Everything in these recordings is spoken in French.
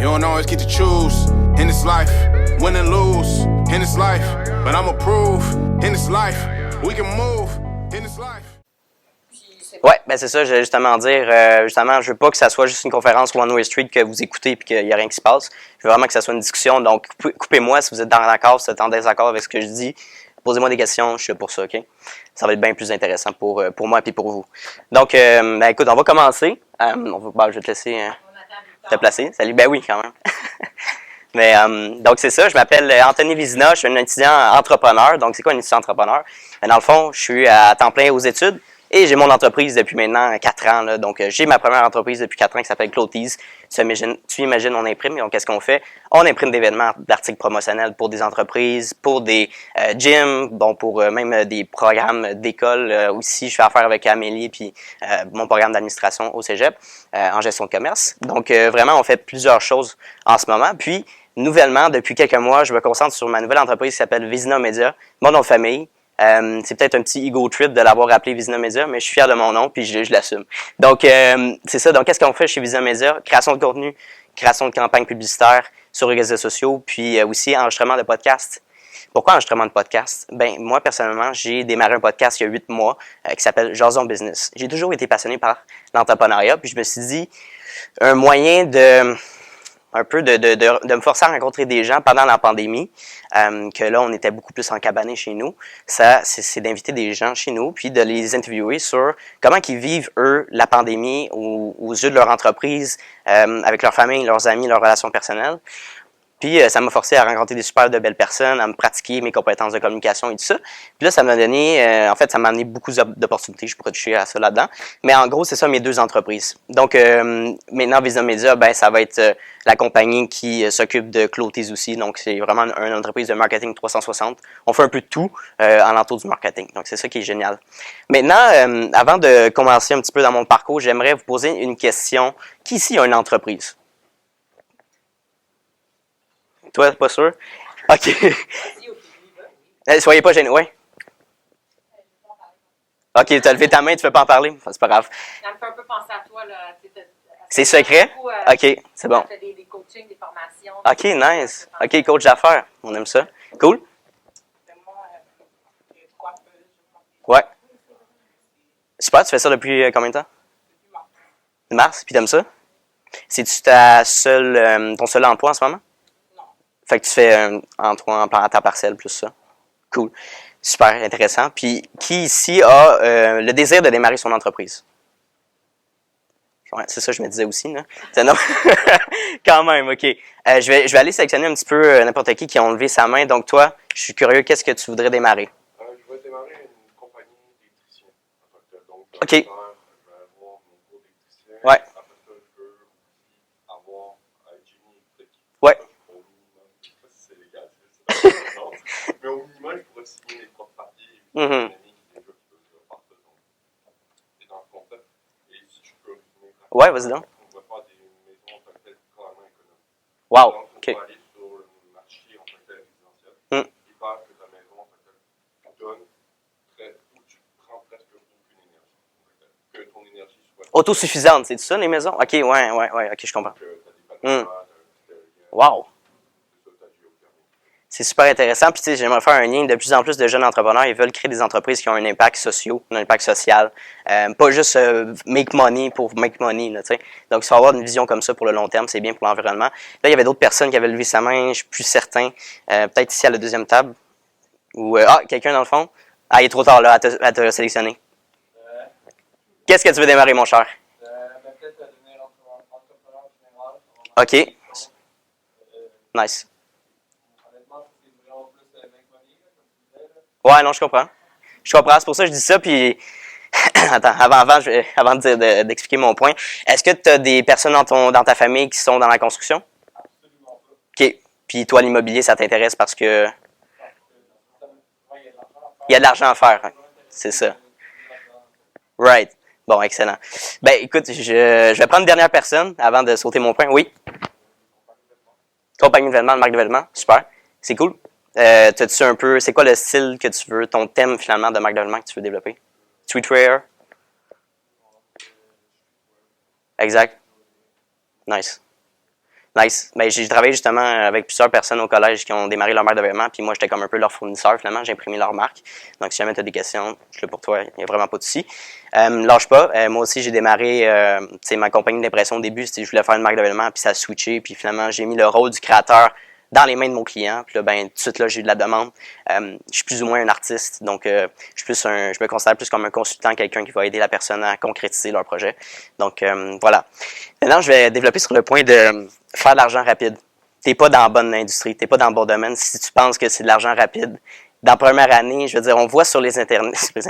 You don't always get to choose in this life, win and lose in this life. But I'ma prove in this life, we can move in this life. Ouais, ben c'est ça, j'allais justement dire. Justement, je veux pas que ça soit juste une conférence One Way Street que vous écoutez et qu'il n'y a rien qui se passe. Je veux vraiment que ça soit une discussion. Donc, coupez-moi si vous êtes d'accord, si vous êtes en désaccord avec ce que je dis. Posez-moi des questions, je suis là pour ça, OK? Ça va être bien plus intéressant pour moi et pour vous. Donc, ben écoute, on va commencer. Je vais te laisser te placer. Salut, ben oui, quand même. Mais donc, c'est ça, je m'appelle Anthony Vizina, je suis un étudiant entrepreneur. Donc, c'est quoi un étudiant entrepreneur? Ben, dans le fond, je suis à temps plein aux études. Et j'ai mon entreprise depuis maintenant 4 ans. Là. Donc, j'ai ma première entreprise depuis 4 ans qui s'appelle Clothes. Tu imagines, on imprime. Donc, qu'est-ce qu'on fait? On imprime des événements, d'articles promotionnels pour des entreprises, pour des gyms, bon, pour même des programmes d'école. Aussi, je fais affaire avec Amélie puis mon programme d'administration au cégep en gestion de commerce. Donc, vraiment, on fait plusieurs choses en ce moment. Puis, nouvellement, depuis quelques mois, je me concentre sur ma nouvelle entreprise qui s'appelle Vizina Media, mon nom de famille. C'est peut-être un petit ego trip de l'avoir appelé Vizina Media, mais je suis fier de mon nom puis je l'assume. Donc, c'est ça. Donc, qu'est-ce qu'on fait chez Vizina Media? Création de contenu, création de campagnes publicitaires sur les réseaux sociaux, puis aussi enregistrement de podcasts. Pourquoi enregistrement de podcasts? Ben, moi, personnellement, j'ai démarré un podcast il y a 8 mois qui s'appelle Jason Business. J'ai toujours été passionné par l'entrepreneuriat, puis je me suis dit, un moyen de me forcer à rencontrer des gens pendant la pandémie, que là, on était beaucoup plus encabanés chez nous. C'est d'inviter des gens chez nous, puis de les interviewer sur comment ils vivent, eux, la pandémie aux yeux de leur entreprise, avec leur famille, leurs amis, leurs relations personnelles. Puis ça m'a forcé à rencontrer des super de belles personnes, à me pratiquer mes compétences de communication et tout ça. Puis là, ça m'a donné, ça m'a amené beaucoup d'opportunités. Je pourrais toucher à ça là-dedans. Mais en gros, c'est ça mes 2 entreprises. Donc maintenant, Vizina Media, ben ça va être la compagnie qui s'occupe de Clothes aussi. Donc c'est vraiment une entreprise de marketing 360. On fait un peu de tout en l'entour du marketing. Donc c'est ça qui est génial. Maintenant, avant de commencer un petit peu dans mon parcours, j'aimerais vous poser une question. Qui ici a une entreprise? Toi, pas sûr? OK. Soyez pas gênés, oui. OK, tu as levé ta main, tu ne peux pas en parler? C'est pas grave. Ça me fait un peu penser à toi. Là, c'est secret? OK, c'est bon. Tu fais des coachings, des formations. OK, nice. OK, coach d'affaires. On aime ça. Cool. Ouais. Super, tu fais ça depuis combien de temps? Mars, puis t'aimes ça? C'est-tu ton seul emploi en ce moment? Fait que tu fais en temps partiel plus ça. Cool. Super intéressant. Puis, qui ici a le désir de démarrer son entreprise? Ouais, c'est ça que je me disais aussi, là. Non. Quand même, OK. Je vais aller sélectionner un petit peu n'importe qui a levé sa main. Donc, toi, je suis curieux, qu'est-ce que tu voudrais démarrer? Je vais démarrer une compagnie d'électricien. Donc, OK. je vais avoir mon cours d'électricien. Ouais. Après ça, je veux aussi avoir un génie électrique. Ouais. Mais au minimum, je pourrais signer les propres papiers et Mm-hmm. des amis qui déjà peuvent faire ça. Donc, c'est dans le concept. Et si je peux résumer, ouais, vas-y donc. on va faire des maisons en tant que telles carrément économiques. Wow, donc, OK. on va aller sur le marché en tant que tel résidentiel et faire que ta maison en tant que telle donne où tu prends presque aucune énergie. Que ton énergie soit autosuffisante, c'est ça les maisons? OK, ouais, OK, je comprends. que tu as des panneaux Wow. C'est super intéressant. Puis, tu sais, j'aimerais faire un lien. De plus en plus de jeunes entrepreneurs, ils veulent créer des entreprises qui ont un impact social, un impact social. Pas juste make money pour make money, là, tu sais. Donc, il faut avoir une vision comme ça pour le long terme. C'est bien pour l'environnement. Là, il y avait d'autres personnes qui avaient levé sa main. Je suis plus certain. Peut-être ici à la deuxième table. Ou, quelqu'un dans le fond. Ah, il est trop tard, là, à te sélectionner. Qu'est-ce que tu veux démarrer, mon cher? Peut-être devenir entrepreneur général. OK. Nice. Ouais, non, je comprends. Je comprends, c'est pour ça que je dis ça, puis attends, avant d'expliquer mon point, est-ce que tu as des personnes dans ta famille qui sont dans la construction? Absolument pas. OK. Puis toi, l'immobilier, ça t'intéresse parce que il y a de l'argent à faire. Hein. C'est ça. Right. Bon, excellent. Ben, écoute, je vais prendre une dernière personne avant de sauter mon point. Oui? Compagnie de vêtements, marque de vêtements. Super. C'est cool. T'as-tu un peu, c'est quoi le style que tu veux, ton thème finalement de marque de vêtements que tu veux développer? Streetwear? Exact. Nice. Nice. Ben, j'ai travaillé justement avec plusieurs personnes au collège qui ont démarré leur marque d'événement, puis moi, j'étais comme un peu leur fournisseur, finalement. J'ai imprimé leur marque. Donc, si jamais tu as des questions, je suis là pour toi. Il n'y a vraiment pas de souci. Lâche pas. Moi aussi, j'ai démarré ma compagnie d'impression au début. Je voulais faire une marque d'événement, puis ça a switché. Puis finalement, j'ai mis le rôle du créateur dans les mains de mon client. Puis là, ben, tout de suite, là, j'ai eu de la demande. Je suis plus ou moins un artiste. Donc, je me considère plus comme un consultant, quelqu'un qui va aider la personne à concrétiser leur projet. Donc, voilà. Maintenant, je vais développer sur le point de faire de l'argent rapide. T'es pas dans la bonne industrie, t'es pas dans le bon domaine si tu penses que c'est de l'argent rapide. Dans la première année, je veux dire, on voit sur les internets, j'ai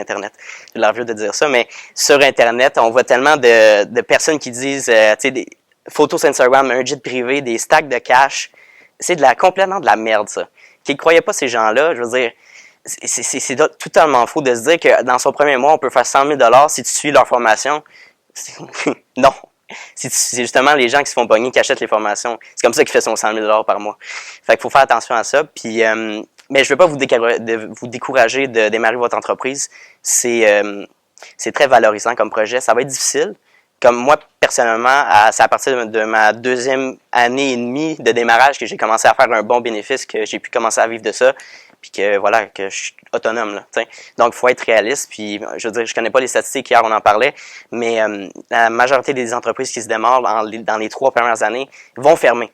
l'air vieux de dire ça, mais sur Internet, on voit tellement de personnes qui disent, tu sais, des photos sur Instagram, un jet privé, des stacks de cash. C'est complètement de la merde, ça. Qui ne croyaient pas ces gens-là, je veux dire, c'est totalement faux de se dire que dans son premier mois, on peut faire 100 000 $ si tu suis leur formation. Non. C'est justement les gens qui se font pogner qui achètent les formations. C'est comme ça qu'ils font son 100 000 $ par mois. Fait qu'il faut faire attention à ça. Puis, mais je veux pas vous décourager de démarrer votre entreprise. C'est très valorisant comme projet. Ça va être difficile. Comme moi, personnellement, c'est à partir de ma 2e année et demie de démarrage que j'ai commencé à faire un bon bénéfice, que j'ai pu commencer à vivre de ça, puis que voilà, que je suis autonome, là, t'sais. Donc, il faut être réaliste, puis je veux dire, je connais pas les statistiques, hier on en parlait, mais la majorité des entreprises qui se démarrent dans les 3 premières années vont fermer.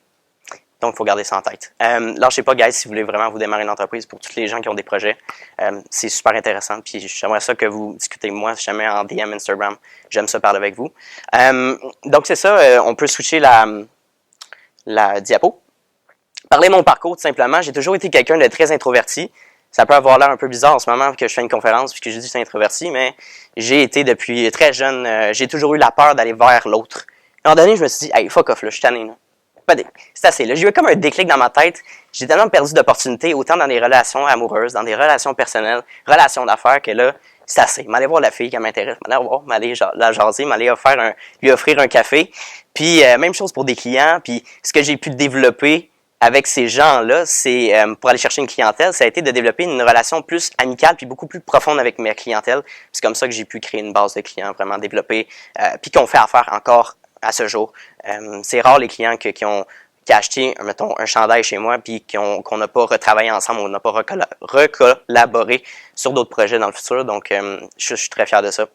Donc, il faut garder ça en tête. Lâchez pas, guys, si vous voulez vraiment vous démarrer une entreprise, pour tous les gens qui ont des projets. C'est super intéressant. Puis, j'aimerais ça que vous discutez avec moi, si jamais en DM Instagram. J'aime ça parler avec vous. Donc, c'est ça. On peut switcher la diapo. Parler de mon parcours, tout simplement. J'ai toujours été quelqu'un de très introverti. Ça peut avoir l'air un peu bizarre en ce moment que je fais une conférence puis que je dis que je suis introverti, mais j'ai été depuis très jeune, j'ai toujours eu la peur d'aller vers l'autre. À un moment donné, je me suis dit, hey, fuck off, là, je suis tanné, là. C'est assez, là. J'ai eu comme un déclic dans ma tête. J'ai tellement perdu d'opportunités, autant dans des relations amoureuses, dans des relations personnelles, relations d'affaires, que là, c'est assez. M'aller voir la fille qui m'intéresse, m'aller la jaser, lui offrir un café. Puis, même chose pour des clients. Puis, ce que j'ai pu développer avec ces gens-là, c'est pour aller chercher une clientèle, ça a été de développer une relation plus amicale puis beaucoup plus profonde avec mes clientèles. C'est comme ça que j'ai pu créer une base de clients vraiment développée, puis qu'on fait affaire encore à ce jour. C'est rare les clients qui ont acheté, mettons, un chandail chez moi puis qu'on n'a pas retravaillé ensemble, on n'a pas recollaboré sur d'autres projets dans le futur. Donc, je suis très fier de ça.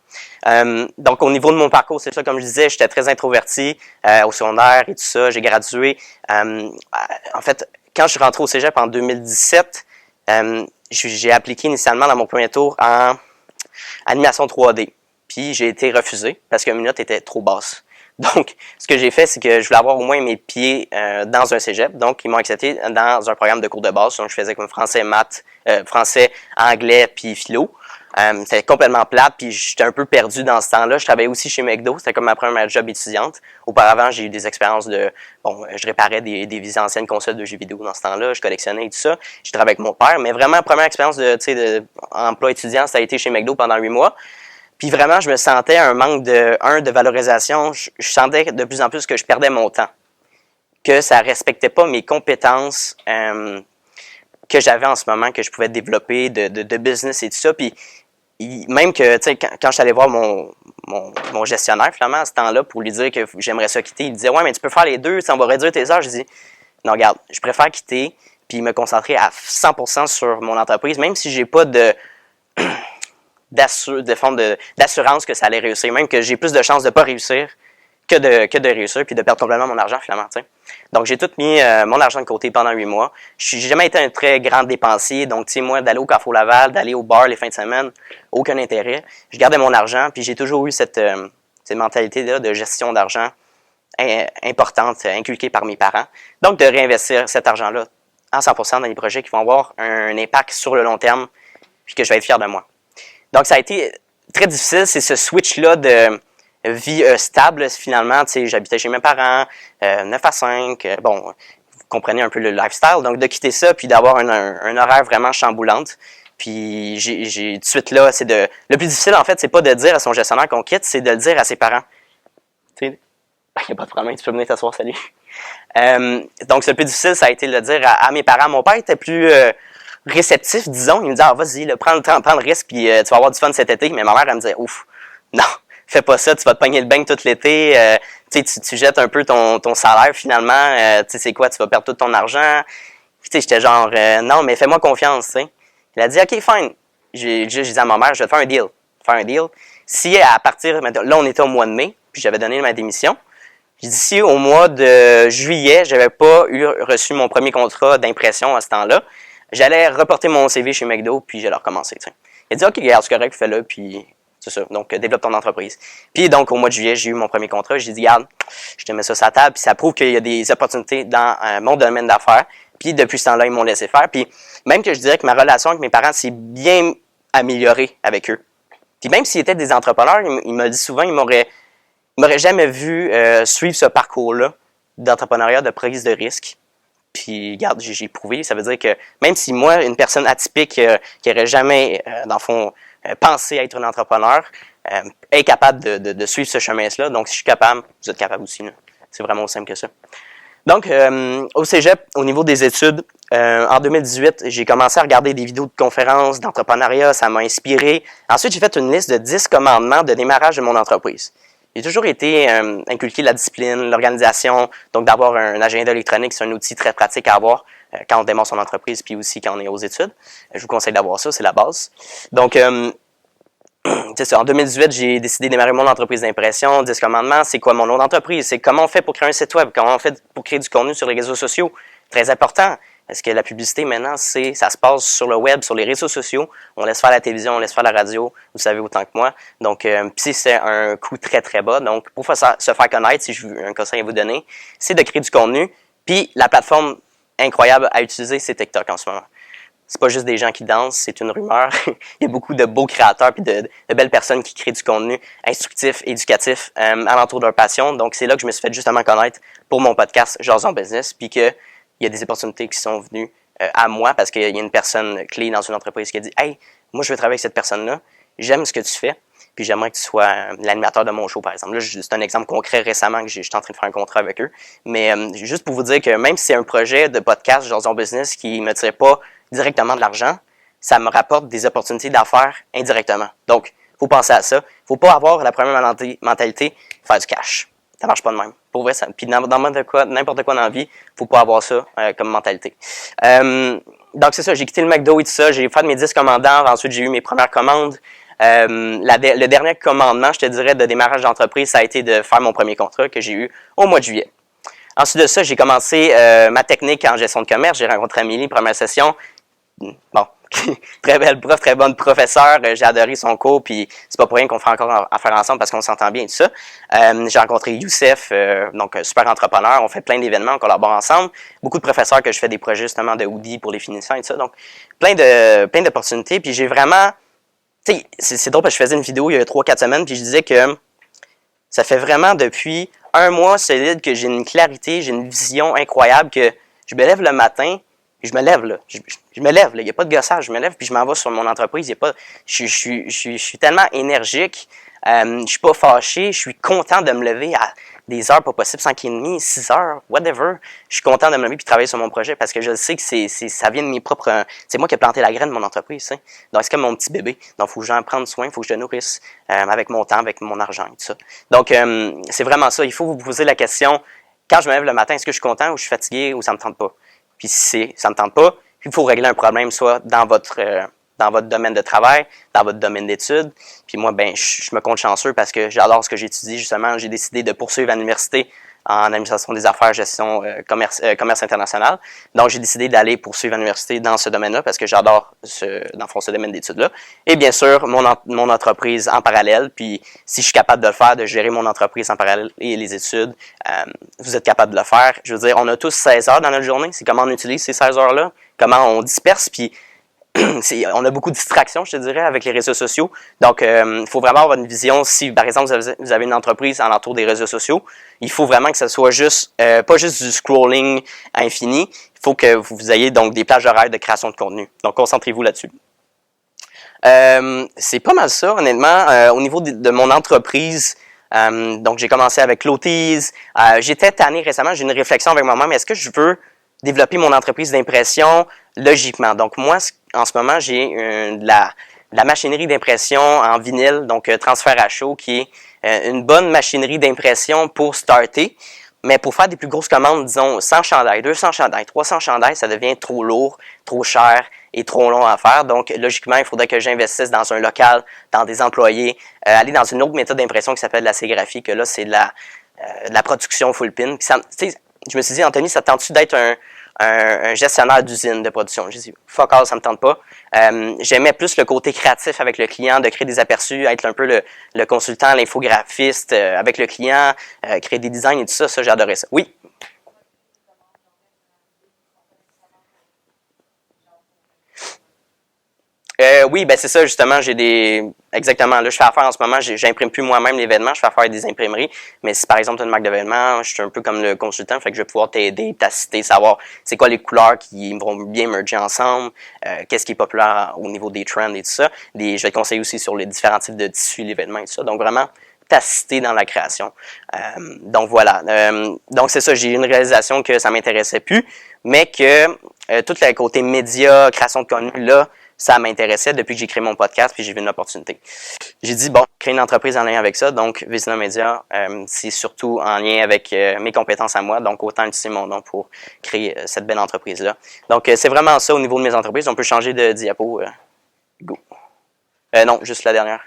Donc, au niveau de mon parcours, c'est ça, comme je disais, j'étais très introverti au secondaire et tout ça. J'ai gradué. En fait, quand je suis rentré au cégep en 2017, j'ai appliqué initialement dans mon premier tour en animation 3D. Puis, j'ai été refusé parce que mes notes étaient trop basses. Donc, ce que j'ai fait, c'est que je voulais avoir au moins mes pieds dans un cégep. Donc, ils m'ont accepté dans un programme de cours de base. Donc, je faisais comme français, maths, français, anglais, puis philo. C'était complètement plate, puis j'étais un peu perdu dans ce temps-là. Je travaillais aussi chez McDo. C'était comme ma première job étudiante. Auparavant, j'ai eu des expériences je réparais des anciennes consoles de jeux vidéo dans ce temps-là. Je collectionnais et tout ça. J'ai travaillé avec mon père. Mais vraiment, première expérience de emploi étudiant, ça a été chez McDo pendant 8 mois. Puis vraiment, je me sentais un manque de valorisation. Je sentais de plus en plus que je perdais mon temps, que ça respectait pas mes compétences que j'avais en ce moment, que je pouvais développer de business et tout ça. Puis même que, tu sais, quand je suis allé voir mon gestionnaire, finalement, à ce temps-là, pour lui dire que j'aimerais ça quitter, il disait « Ouais, mais tu peux faire les deux, on va réduire tes heures. » Je dis « Non, regarde, je préfère quitter puis me concentrer à 100% sur mon entreprise, même si j'ai pas d'assurance que ça allait réussir, même que j'ai plus de chances de pas réussir que de réussir puis de perdre complètement mon argent finalement, tu sais. Donc j'ai tout mis mon argent de côté pendant 8 mois. J'ai jamais été un très grand dépensier, donc tu sais, moi d'aller au Carrefour Laval, d'aller au bar les fins de semaine, aucun intérêt. Je gardais mon argent, puis j'ai toujours eu cette mentalité là de gestion d'argent importante, inculquée par mes parents. Donc de réinvestir cet argent-là à 100% dans des projets qui vont avoir un impact sur le long terme, puis que je vais être fier de moi. Donc, ça a été très difficile, c'est ce switch-là de vie stable, finalement. Tu sais, j'habitais chez mes parents, 9 à 5, bon, vous comprenez un peu le lifestyle. Donc, de quitter ça, puis d'avoir un horaire vraiment chamboulante. Puis, j'ai tout de suite là, le plus difficile, en fait, c'est pas de dire à son gestionnaire qu'on quitte, c'est de le dire à ses parents. Tu sais, il n'y a pas de problème, tu peux venir t'asseoir, salut. Donc, le plus difficile, ça a été de le dire à mes parents. Mon père était plus réceptif, disons. Il me disait, vas-y, prends le risque, puis tu vas avoir du fun cet été. Mais ma mère, elle me disait, ouf, non, fais pas ça, tu vas te pogner le bain tout l'été, tu jettes un peu ton salaire finalement, tu sais c'est quoi, tu vas perdre tout ton argent. Tu sais, j'étais genre, non, mais fais-moi confiance, tu sais. Il a dit, OK, fine. J'ai dit à ma mère, je vais te faire un deal. Si à partir, là on était au mois de mai, puis j'avais donné ma démission. J'ai dit, si au mois de juillet, j'avais pas reçu mon premier contrat d'impression à ce temps-là, j'allais reporter mon CV chez McDo, puis j'allais recommencer, tu sais. Il a dit, OK, regarde, c'est correct, fais-le, puis c'est ça. Donc, développe ton entreprise. Puis, donc, au mois de juillet, j'ai eu mon premier contrat. J'ai dit, regarde, je te mets ça sur la table, puis ça prouve qu'il y a des opportunités dans mon domaine d'affaires. Puis, depuis ce temps-là, ils m'ont laissé faire. Puis, même que je dirais que ma relation avec mes parents s'est bien améliorée avec eux. Puis, même s'ils étaient des entrepreneurs, ils me le disent souvent, ils m'auraient jamais vu suivre ce parcours-là d'entrepreneuriat, de prise de risque. Puis, regarde, j'ai prouvé. Ça veut dire que même si moi, une personne atypique qui n'aurait jamais, dans le fond, pensé être un entrepreneur, est capable de suivre ce chemin-là. Donc, si je suis capable, vous êtes capable aussi. C'est vraiment aussi simple que ça. Donc, au cégep, au niveau des études, en 2018, j'ai commencé à regarder des vidéos de conférences, d'entrepreneuriat. Ça m'a inspiré. Ensuite, j'ai fait une liste de 10 commandements de démarrage de mon entreprise. J'ai toujours été inculqué la discipline, l'organisation, donc d'avoir un agenda électronique, c'est un outil très pratique à avoir quand on démarre son entreprise, puis aussi quand on est aux études. Je vous conseille d'avoir ça, c'est la base. Donc, c'est ça, en 2018, j'ai décidé de démarrer mon entreprise d'impression. 10 commandements, c'est quoi mon nom d'entreprise? C'est comment on fait pour créer un site web? Comment on fait pour créer du contenu sur les réseaux sociaux? Très important. Parce que la publicité, maintenant, ça se passe sur le web, sur les réseaux sociaux. On laisse faire la télévision, on laisse faire la radio. Vous savez autant que moi. Donc, c'est un coût très, très bas. Donc, pour se faire connaître, si j'ai un conseil à vous donner, c'est de créer du contenu. Puis, la plateforme incroyable à utiliser, c'est TikTok en ce moment. C'est pas juste des gens qui dansent, c'est une rumeur. Il y a beaucoup de beaux créateurs puis de belles personnes qui créent du contenu instructif, éducatif, alentour de leur passion. Donc, c'est là que je me suis fait justement connaître pour mon podcast Jason Business, puis que il y a des opportunités qui sont venues à moi parce qu'il y a une personne clé dans une entreprise qui a dit « Hey, moi, je veux travailler avec cette personne-là. J'aime ce que tu fais. Puis j'aimerais que tu sois l'animateur de mon show, par exemple. » Là, c'est un exemple concret récemment que j'étais en train de faire un contrat avec eux. Mais juste pour vous dire que même si c'est un projet de podcast Jason Business qui ne me tire pas directement de l'argent, ça me rapporte des opportunités d'affaires indirectement. Donc, il faut penser à ça. Il ne faut pas avoir la première mentalité, faire du cash. Ça marche pas de même. Pour vrai, puis n'importe quoi dans la vie, il ne faut pas avoir ça comme mentalité. Donc, c'est ça, j'ai quitté le McDo et tout ça. J'ai fait mes 10 commandants. Ensuite, j'ai eu mes premières commandes. Le dernier commandement, je te dirais, de démarrage d'entreprise, ça a été de faire mon premier contrat que j'ai eu au mois de juillet. Ensuite de ça, j'ai commencé ma technique en gestion de commerce. J'ai rencontré Amélie, première session. Bon, très belle prof, très bonne professeure. J'ai adoré son cours, puis c'est pas pour rien qu'on fait encore affaire ensemble parce qu'on s'entend bien et tout ça. J'ai rencontré Youssef, donc super entrepreneur. On fait plein d'événements, on collabore ensemble. Beaucoup de professeurs que je fais des projets justement de hoodie pour les finissants et tout ça. Donc, plein d'opportunités. Puis j'ai vraiment... Tu sais, c'est drôle parce que je faisais une vidéo il y a 3-4 semaines, puis je disais que ça fait vraiment depuis un mois solide que j'ai une clarité, j'ai une vision incroyable que je me lève le matin, puis je me lève là. Je me lève là, il n'y a pas de gossage, je me lève puis je m'en vais sur mon entreprise. Il y a pas, je suis tellement énergique, je suis pas fâché, je suis content de me lever à des heures pas possibles, 5h30, 6h, whatever. Je suis content de me lever puis de travailler sur mon projet parce que je sais que ça vient de mes propres... C'est moi qui ai planté la graine de mon entreprise, tu sais. Donc, c'est comme mon petit bébé. Donc, il faut que j'en prenne soin, il faut que je le nourrisse avec mon temps, avec mon argent et tout ça. Donc, c'est vraiment ça. Il faut vous poser la question, quand je me lève le matin, est-ce que je suis content ou je suis fatigué ou ça me tente pas? Puis si ça me tente pas, il faut régler un problème soit dans votre domaine de travail, dans votre domaine d'études. Puis moi, ben, je me compte chanceux parce que j'adore ce que j'étudie. Justement, j'ai décidé de poursuivre à l'université en administration des affaires, gestion, commerce international. Donc, j'ai décidé d'aller poursuivre à l'université dans ce domaine-là parce que j'adore dans le fond, ce domaine d'études-là. Et bien sûr, mon entreprise en parallèle. Puis, si je suis capable de le faire, de gérer mon entreprise en parallèle et les études, vous êtes capable de le faire. Je veux dire, on a tous 16 heures dans notre journée. C'est comment on utilise ces 16 heures-là, comment on disperse, puis on a beaucoup de distractions, je te dirais, avec les réseaux sociaux. Donc, il faut vraiment avoir une vision. Si, par exemple, vous avez une entreprise alentour des réseaux sociaux, il faut vraiment que ce soit juste, pas juste du scrolling infini. Il faut que vous ayez donc des plages horaires de création de contenu. Donc, concentrez-vous là-dessus. C'est pas mal ça, honnêtement. Au niveau de mon entreprise, donc j'ai commencé avec l'Autise. J'étais tanné récemment, j'ai une réflexion avec moi-même. Est-ce que je veux développer mon entreprise d'impression logiquement? Donc, moi, en ce moment, j'ai de la machinerie d'impression en vinyle, donc transfert à chaud, qui est une bonne machinerie d'impression pour starter. Mais pour faire des plus grosses commandes, disons 100 chandails, 200 chandails, 300 chandails, ça devient trop lourd, trop cher et trop long à faire. Donc, logiquement, il faudrait que j'investisse dans un local, dans des employés, aller dans une autre méthode d'impression qui s'appelle la sérigraphie, que là, c'est de la production full pin. Puis ça, je me suis dit, Anthony, ça te tente-tu d'être un gestionnaire d'usine de production? J'ai dit, fuck all, ça me tente pas. J'aimais plus le côté créatif avec le client, de créer des aperçus, être un peu le consultant, l'infographiste avec le client, créer des designs et tout ça, j'adorais ça. Oui? Oui, ben c'est ça, justement, exactement, là, je fais affaire en ce moment, j'imprime plus moi-même les vêtements, je fais affaire avec des imprimeries, mais si par exemple tu as une marque de vêtements, je suis un peu comme le consultant, fait que je vais pouvoir t'aider, t'assister, savoir c'est quoi les couleurs qui vont bien merger ensemble, qu'est-ce qui est populaire au niveau des trends et tout ça. Je vais te conseiller aussi sur les différents types de tissus, les vêtements et tout ça, donc vraiment t'assister dans la création. Donc voilà, donc c'est ça, j'ai eu une réalisation que ça m'intéressait plus, mais que tout le côté média, création de contenu, là, ça m'intéressait depuis que j'ai créé mon podcast, puis j'ai vu une opportunité. J'ai dit, bon, créer une entreprise en lien avec ça, donc Vizina Media, c'est surtout en lien avec mes compétences à moi, donc autant utiliser mon nom pour créer cette belle entreprise-là. Donc, c'est vraiment ça au niveau de mes entreprises. On peut changer de diapo. Go. Non, juste la dernière.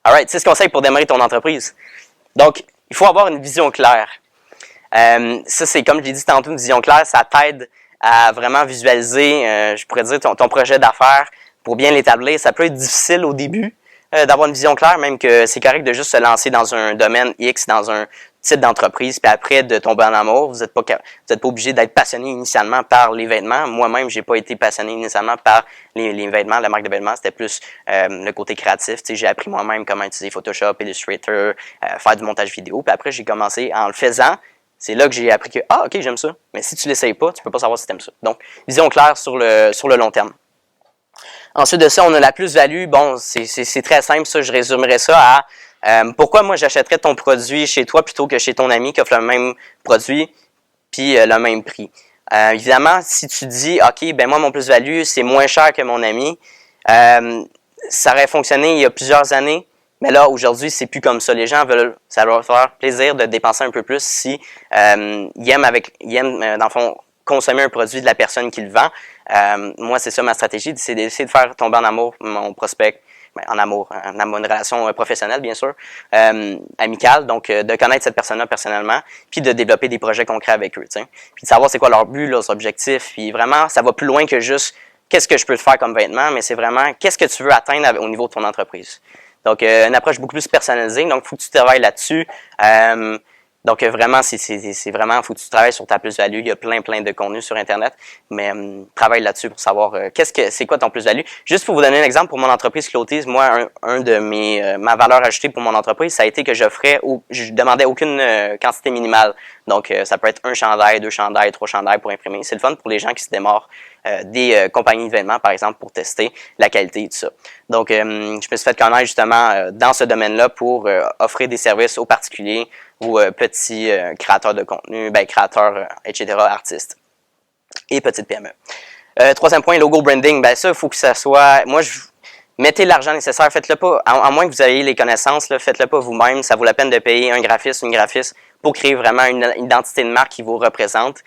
Alright, 6 conseils pour démarrer ton entreprise. Donc, il faut avoir une vision claire. Ça, c'est comme je l'ai dit tantôt, une vision claire, ça t'aide à vraiment visualiser, je pourrais dire, ton projet d'affaires pour bien l'établir. Ça peut être difficile au début d'avoir une vision claire, même que c'est correct de juste se lancer dans un domaine X, dans un type d'entreprise, puis après de tomber en amour. Vous n'êtes pas obligé d'être passionné initialement par les vêtements. Moi-même, j'ai pas été passionné initialement par les vêtements, la marque de vêtements. C'était plus le côté créatif. Tu sais, j'ai appris moi-même comment utiliser Photoshop, Illustrator, faire du montage vidéo. Puis après, j'ai commencé en le faisant. C'est là que j'ai appris que, OK, j'aime ça. Mais si tu l'essayes pas, tu peux pas savoir si tu aimes ça. Donc, vision claire sur le long terme. Ensuite de ça, on a la plus-value. Bon, c'est très simple, ça. Je résumerais ça à pourquoi moi j'achèterais ton produit chez toi plutôt que chez ton ami qui offre le même produit puis le même prix. Évidemment, si tu dis, OK, ben moi, mon plus-value, c'est moins cher que mon ami, ça aurait fonctionné il y a plusieurs années. Mais là, aujourd'hui, c'est plus comme ça. Les gens ça leur faire plaisir de dépenser un peu plus si ils aiment, dans le fond, consommer un produit de la personne qui le vend. Moi, c'est ça ma stratégie, c'est d'essayer de faire tomber en amour mon prospect, en une relation professionnelle, bien sûr, amicale, donc de connaître cette personne-là personnellement, puis de développer des projets concrets avec eux, t'sais. Puis de savoir c'est quoi leur but, leurs objectifs, puis vraiment, ça va plus loin que juste qu'est-ce que je peux te faire comme vêtement, mais c'est vraiment qu'est-ce que tu veux atteindre au niveau de ton entreprise. Donc, une approche beaucoup plus personnalisée. Donc, il faut que tu travailles là-dessus. Donc, vraiment, c'est vraiment, faut que tu travailles sur ta plus-value. Il y a plein de contenu sur Internet, mais travaille là-dessus pour savoir c'est quoi ton plus-value. Juste pour vous donner un exemple, pour mon entreprise Clothes, moi, un de ma valeur ajoutée pour mon entreprise, ça a été que je demandais aucune quantité minimale. Donc, ça peut être 1 chandail, 2 chandails, 3 chandails pour imprimer. C'est le fun pour les gens qui se démarrent des compagnies de vêtements, par exemple, pour tester la qualité et tout ça. Donc, je me suis fait connaître justement dans ce domaine-là pour offrir des services aux particuliers ou petits créateurs de contenu, créateurs, etc., artistes et petites PME. Troisième point, logo branding. Ben ça, il faut que ça soit... Mettez l'argent nécessaire, faites-le pas, à moins que vous ayez les connaissances, faites-le pas vous-même. Ça vaut la peine de payer un graphiste, une graphiste pour créer vraiment une identité de marque qui vous représente.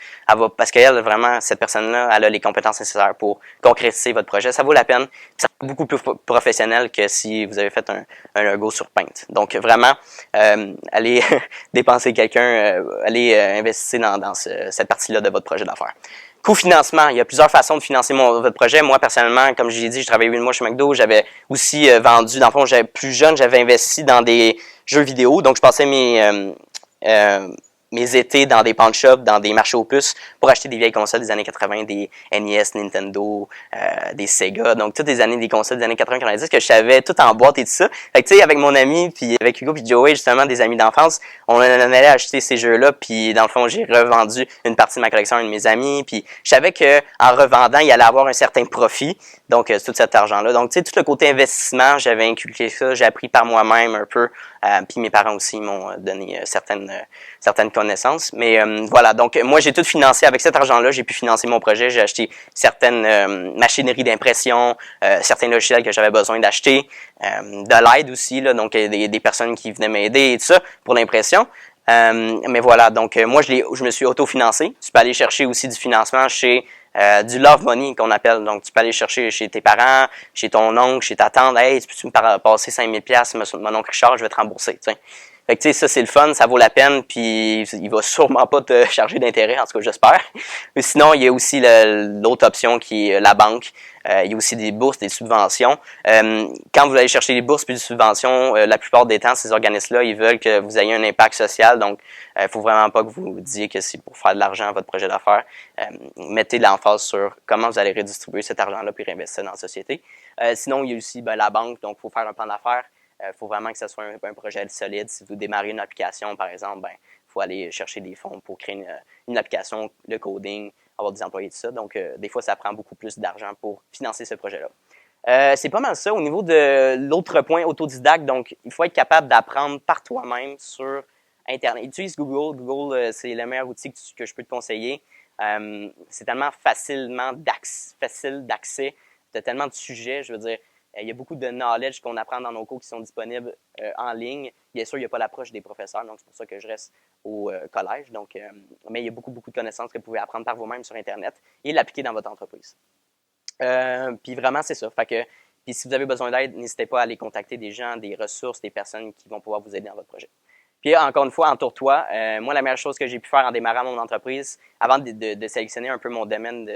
Parce qu'elle, vraiment, cette personne-là, elle a les compétences nécessaires pour concrétiser votre projet. Ça vaut la peine. C'est beaucoup plus professionnel que si vous avez fait un logo sur Paint. Donc, vraiment, allez dépenser allez investir dans cette partie-là de votre projet d'affaires. Co-financement, il y a plusieurs façons de financer votre projet. Moi, personnellement, comme je l'ai dit, je travaillais 8 mois chez McDo. J'avais aussi vendu, dans le fond, plus jeune, j'avais investi dans des jeux vidéo. Donc, je passais mes étés dans des pawn shops, dans des marchés aux puces pour acheter des vieilles consoles des années 80, des NES, Nintendo, des Sega. Donc, toutes les années des consoles des années 80-90 que je savais tout en boîte et tout ça. Fait que, tu sais, avec mon ami, puis avec Hugo puis Joey, justement, des amis d'enfance, on allait acheter ces jeux-là, puis dans le fond, j'ai revendu une partie de ma collection à un de mes amis, puis je savais que en revendant, il allait avoir un certain profit. Donc, tout cet argent-là. Donc, tu sais, tout le côté investissement, j'avais inculqué ça, j'ai appris par moi-même un peu, puis mes parents aussi m'ont donné certaines connaissance. Mais voilà, donc moi, j'ai tout financé. Avec cet argent-là, j'ai pu financer mon projet. J'ai acheté certaines machineries d'impression, certains logiciels que j'avais besoin d'acheter, de l'aide aussi, là, donc des personnes qui venaient m'aider et tout ça pour l'impression. Mais voilà, donc moi, je me suis autofinancé. Tu peux aller chercher aussi du financement chez du love money qu'on appelle. Donc, tu peux aller chercher chez tes parents, chez ton oncle, chez ta tante. Hey, peux-tu me passer 5000 $, mon oncle Richard, je vais te rembourser. T'sais. Fait que tu sais, ça c'est le fun, ça vaut la peine, puis il va sûrement pas te charger d'intérêt, en tout cas j'espère. Mais sinon, il y a aussi l'autre option qui est la banque. Il y a aussi des bourses, des subventions. Quand vous allez chercher des bourses puis des subventions, la plupart des temps, ces organismes-là, ils veulent que vous ayez un impact social. Donc, il faut vraiment pas que vous disiez que c'est pour faire de l'argent à votre projet d'affaires. Mettez l'emphase sur comment vous allez redistribuer cet argent-là puis réinvestir dans la société. Sinon, il y a aussi la banque, donc il faut faire un plan d'affaires. Faut vraiment que ce soit un projet solide. Si vous démarrez une application, par exemple, faut aller chercher des fonds pour créer une application, le coding, avoir des employés, tout ça. Donc, des fois, ça prend beaucoup plus d'argent pour financer ce projet-là. C'est pas mal ça. Au niveau de l'autre point, autodidacte, donc, il faut être capable d'apprendre par toi-même sur Internet. Utilise Google. Google, c'est le meilleur outil que je peux te conseiller. C'est tellement facile d'accès. Tu as tellement de sujets, je veux dire. Il y a beaucoup de knowledge qu'on apprend dans nos cours qui sont disponibles en ligne. Bien sûr, il n'y a pas l'approche des professeurs, donc c'est pour ça que je reste au collège. Donc, mais il y a beaucoup de connaissances que vous pouvez apprendre par vous-même sur Internet et l'appliquer dans votre entreprise. Puis vraiment, c'est ça. Puis si vous avez besoin d'aide, n'hésitez pas à aller contacter des gens, des ressources, des personnes qui vont pouvoir vous aider dans votre projet. Puis encore une fois, entoure-toi. Moi, la meilleure chose que j'ai pu faire en démarrant mon entreprise, avant de sélectionner un peu mon domaine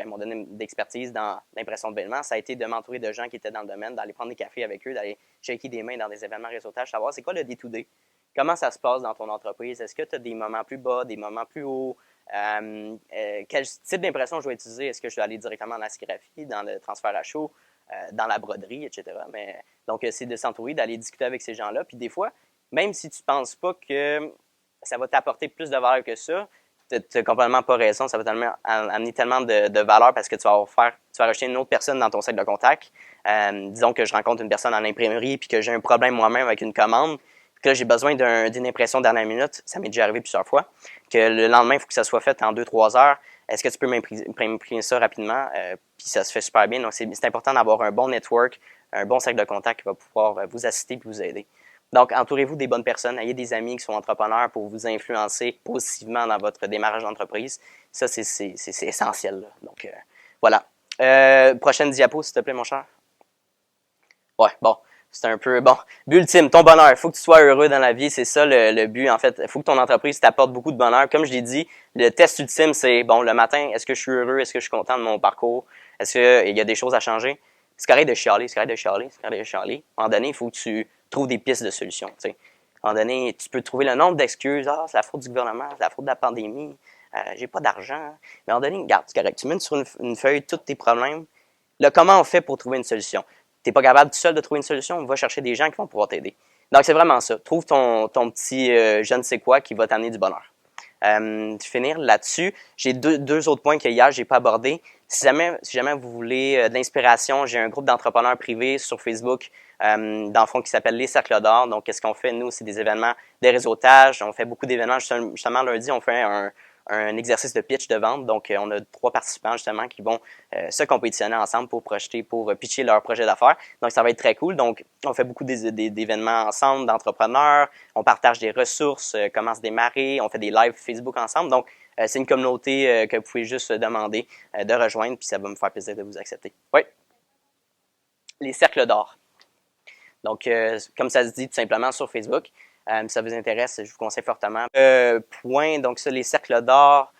mon domaine d'expertise dans l'impression d'événements, ça a été de m'entourer de gens qui étaient dans le domaine, d'aller prendre des cafés avec eux, d'aller shaker des mains dans des événements réseautage, savoir c'est quoi le day-to-day, comment ça se passe dans ton entreprise, est-ce que tu as des moments plus bas, des moments plus hauts, quel type d'impression je vais utiliser, est-ce que je dois aller directement dans la sérigraphie, dans le transfert à chaud, dans la broderie, etc. Donc, c'est de s'entourer, d'aller discuter avec ces gens-là, puis des fois, même si tu ne penses pas que ça va t'apporter plus de valeur que ça, tu n'as complètement pas raison. Ça va amener tellement de valeur parce que tu vas rajouter une autre personne dans ton cercle de contact. Disons que je rencontre une personne en imprimerie puis que j'ai un problème moi-même avec une commande, que là, j'ai besoin d'une impression dernière minute. Ça m'est déjà arrivé plusieurs fois. Que le lendemain, il faut que ça soit fait en 2-3 heures. Est-ce que tu peux m'imprimer ça rapidement? Puis ça se fait super bien. Donc, c'est important d'avoir un bon network, un bon cercle de contact qui va pouvoir vous assister et vous aider. Donc, entourez-vous des bonnes personnes, ayez des amis qui sont entrepreneurs pour vous influencer positivement dans votre démarrage d'entreprise. Ça, c'est essentiel. Là. Donc, voilà. Prochaine diapo, s'il te plaît, mon cher. Ouais, bon, c'est un peu... Bon, but ultime, ton bonheur. Il faut que tu sois heureux dans la vie, c'est ça le but. En fait, il faut que ton entreprise t'apporte beaucoup de bonheur. Comme je l'ai dit, le test ultime, c'est, bon, le matin, est-ce que je suis heureux? Est-ce que je suis content de mon parcours? Est-ce qu'il y a des choses à changer? C'est correct de chialer. À un moment donné, il faut que tu trouves des pistes de solutions. T'sais. À un moment donné, tu peux trouver le nombre d'excuses. Ah, c'est la faute du gouvernement, c'est la faute de la pandémie, j'ai pas d'argent. Mais à un moment donné, regarde, c'est correct. Tu mets sur une feuille tous tes problèmes. Là, comment on fait pour trouver une solution? Tu n'es pas capable tout seul de trouver une solution, on va chercher des gens qui vont pouvoir t'aider. Donc, c'est vraiment ça. Trouve ton petit je ne sais quoi qui va t'amener du bonheur. Finir là-dessus, j'ai deux autres points que hier, je n'ai pas abordés. Si jamais vous voulez de l'inspiration, j'ai un groupe d'entrepreneurs privés sur Facebook, dans le fond, qui s'appelle Les Cercles d'Or. Donc, qu'est-ce qu'on fait? Nous, c'est des événements de réseautage. On fait beaucoup d'événements. Justement, lundi, on fait un exercice de pitch de vente. Donc, on a 3 participants, justement, qui vont se compétitionner ensemble pour pitcher leur projet d'affaires. Donc, ça va être très cool. Donc, on fait beaucoup d'événements ensemble, d'entrepreneurs. On partage des ressources, comment se démarrer. On fait des lives Facebook ensemble. Donc, c'est une communauté que vous pouvez juste demander de rejoindre, puis ça va me faire plaisir de vous accepter. Oui. Les Cercles d'Or. Donc, comme ça se dit tout simplement sur Facebook, si ça vous intéresse, je vous conseille fortement. Point, donc ça, les cercles d'or.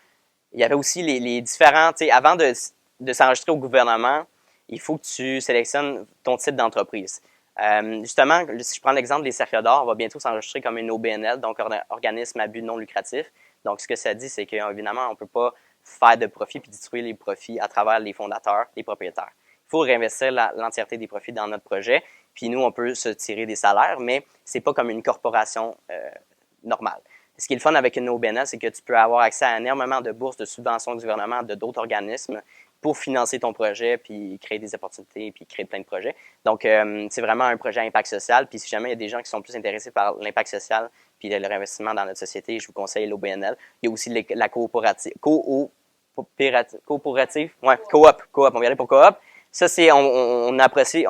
Il y avait aussi les différents, tu sais, avant de s'enregistrer au gouvernement, il faut que tu sélectionnes ton type d'entreprise. Justement, si je prends l'exemple des cercles d'or, on va bientôt s'enregistrer comme une OBNL, donc organisme à but non lucratif. Donc, ce que ça dit, c'est qu'évidemment, on ne peut pas faire de profit puis distribuer les profits à travers les fondateurs, les propriétaires. Il faut réinvestir l'entièreté des profits dans notre projet. Puis nous, on peut se tirer des salaires, mais c'est pas comme une corporation normale. Ce qui est le fun avec une OBNL, c'est que tu peux avoir accès à énormément de bourses, de subventions du gouvernement, de d'autres organismes pour financer ton projet, puis créer des opportunités, puis créer plein de projets. Donc, c'est vraiment un projet à impact social. Puis si jamais il y a des gens qui sont plus intéressés par l'impact social puis le réinvestissement dans notre société, je vous conseille l'OBNL. Il y a aussi la coopérative. Ouais, coop. On va y aller pour coop. Ça, c'est, on a approché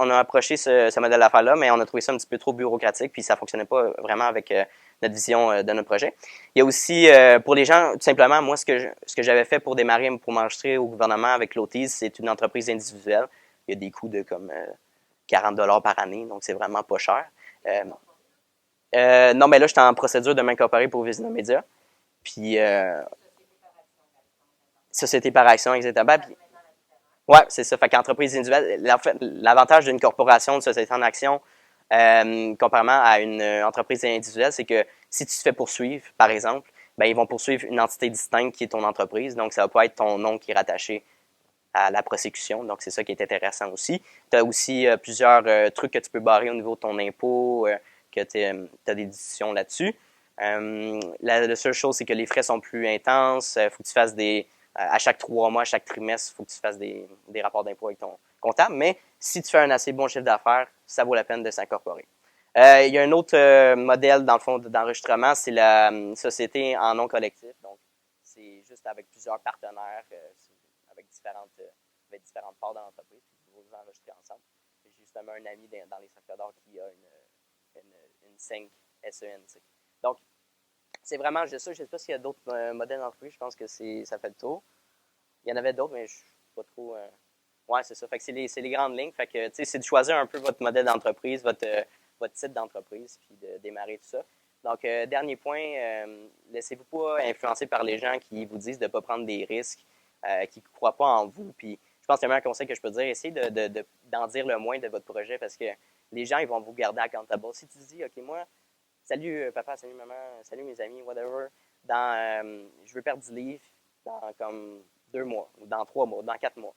ce modèle d'affaires-là, mais on a trouvé ça un petit peu trop bureaucratique, puis ça ne fonctionnait pas vraiment avec notre vision de notre projet. Il y a aussi, pour les gens, tout simplement, moi, ce que j'avais fait pour démarrer, pour m'enregistrer au gouvernement avec l'Autisme, c'est une entreprise individuelle. Il y a des coûts de comme 40 $ par année, donc c'est vraiment pas cher. Non, mais là, j'étais en procédure de m'incorporer pour Vizina Media. Puis, société par action, exactement. Puis, ouais, c'est ça. Fait qu'entreprise individuelle, en fait, l'avantage d'une corporation de société en action, comparément à une entreprise individuelle, c'est que si tu te fais poursuivre, par exemple, ben, ils vont poursuivre une entité distincte qui est ton entreprise. Donc, ça va pas être ton nom qui est rattaché à la prosécution. Donc, c'est ça qui est intéressant aussi. Tu as aussi plusieurs trucs que tu peux barrer au niveau de ton impôt, que tu as des décisions là-dessus. La seule chose, c'est que les frais sont plus intenses. Il faut que tu fasses à chaque 3 mois, à chaque trimestre, il faut que tu fasses des rapports d'impôt avec ton comptable. Mais si tu fais un assez bon chiffre d'affaires, ça vaut la peine de s'incorporer. Il y a un autre modèle, dans le fond, d'enregistrement, c'est la société en nom collectif. Donc, c'est juste avec plusieurs partenaires, avec différentes parts de l'entreprise, puis vous vous enregistrez ensemble. J'ai justement un ami dans les Cercles d'or qui a une SENC, SENC. Donc, c'est vraiment juste ça. Je ne sais pas s'il y a d'autres modèles d'entreprise. Je pense que ça fait le tour. Il y en avait d'autres, mais je ne suis pas trop... Ouais, c'est ça. Fait que c'est les grandes lignes. Fait que, c'est de choisir un peu votre modèle d'entreprise, votre type d'entreprise, puis de démarrer tout ça. Donc, dernier point, laissez-vous pas influencer par les gens qui vous disent de ne pas prendre des risques, qui ne croient pas en vous. Puis, je pense que le meilleur conseil que je peux dire, essayez d'en dire le moins de votre projet parce que les gens, ils vont vous garder accountable. Si tu dis, OK, moi, salut papa, salut maman, salut mes amis, whatever, je veux perdre 10 livres dans comme 2 mois, ou dans 3 mois, ou dans 4 mois.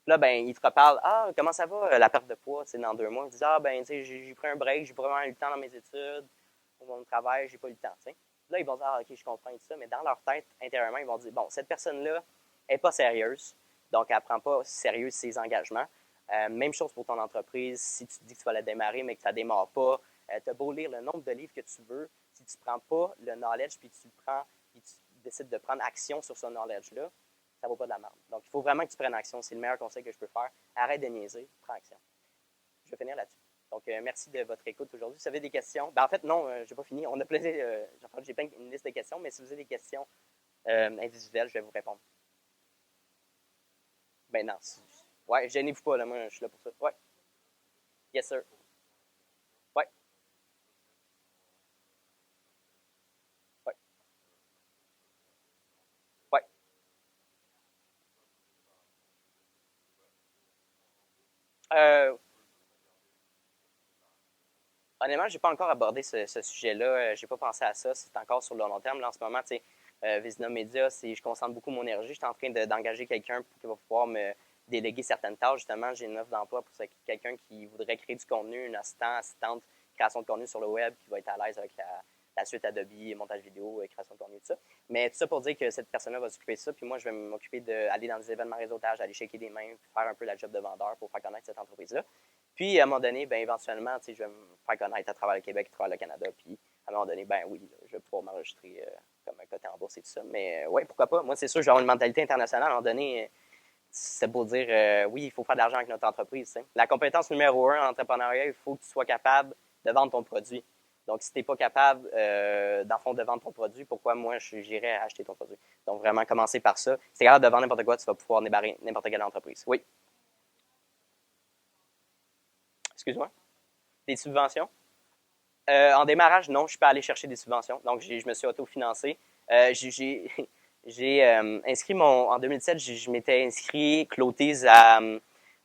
Là, ben, ils te reparlent, ah, comment ça va, la perte de poids, dans 2 mois. Ils disent, ah, ben, tu sais, j'ai pris un break, j'ai pas vraiment eu le temps dans mes études, pour mon travail, j'ai pas eu le temps, t'sais. Là, ils vont dire, ah, OK, je comprends tout ça, mais dans leur tête, intérieurement, ils vont dire, bon, cette personne-là n'est pas sérieuse, donc elle ne prend pas sérieux ses engagements. Même chose pour ton entreprise, si tu te dis que tu vas la démarrer, mais que ça ne démarre pas, tu as beau lire le nombre de livres que tu veux, si tu ne prends pas le knowledge, puis tu décides de prendre action sur ce knowledge-là, ça ne vaut pas de la merde. Donc, il faut vraiment que tu prennes action. C'est le meilleur conseil que je peux faire. Arrête de niaiser, prends action. Je vais finir là-dessus. Donc, merci de votre écoute aujourd'hui. Si vous avez des questions, ben en fait, non, je n'ai pas fini. On a j'ai plein une liste de questions, mais si vous avez des questions individuelles, je vais vous répondre. Ben non. Ouais, gênez-vous pas, là, moi, je suis là pour ça. Ouais. Yes, sir. Ouais. Ouais. Ouais. Honnêtement, je n'ai pas encore abordé ce sujet-là. Je n'ai pas pensé à ça. C'est encore sur le long terme. Là, en ce moment, tu sais, Vizina Media, je concentre beaucoup mon énergie. Je suis en train d'engager quelqu'un qui va pouvoir me déléguer certaines tâches. Justement, j'ai une offre d'emploi pour quelqu'un qui voudrait créer du contenu, une assistante, création de contenu sur le web, qui va être à l'aise avec la suite Adobe, montage vidéo, création de contenu, tout ça. Mais tout ça pour dire que cette personne-là va s'occuper de ça, puis moi, je vais m'occuper d'aller dans des événements réseautage, aller shaker des mains, faire un peu la job de vendeur pour faire connaître cette entreprise-là. Puis, à un moment donné, ben, éventuellement, je vais me faire connaître à travers le Québec, à travers le Canada. Puis, à un moment donné, ben oui, là, je vais pouvoir m'enregistrer comme un côté en bourse et tout ça. Mais ouais, pourquoi pas? Moi, c'est sûr, je vais avoir une mentalité internationale. À un moment donné, c'est pour dire, oui, il faut faire de l'argent avec notre entreprise. T'sais. La compétence numéro 1 en entrepreneuriat, il faut que tu sois capable de vendre ton produit. Donc, si tu n'es pas capable, dans le fond, de vendre ton produit, pourquoi moi, j'irais acheter ton produit? Donc, vraiment, commencer par ça. Si tu es capable de vendre n'importe quoi, tu vas pouvoir débarrer n'importe quelle entreprise. Oui? Excuse-moi? Des subventions? En démarrage, non, je ne suis pas allé chercher des subventions. Donc, je me suis autofinancé. J'ai inscrit en 2007, je m'étais inscrit clôtise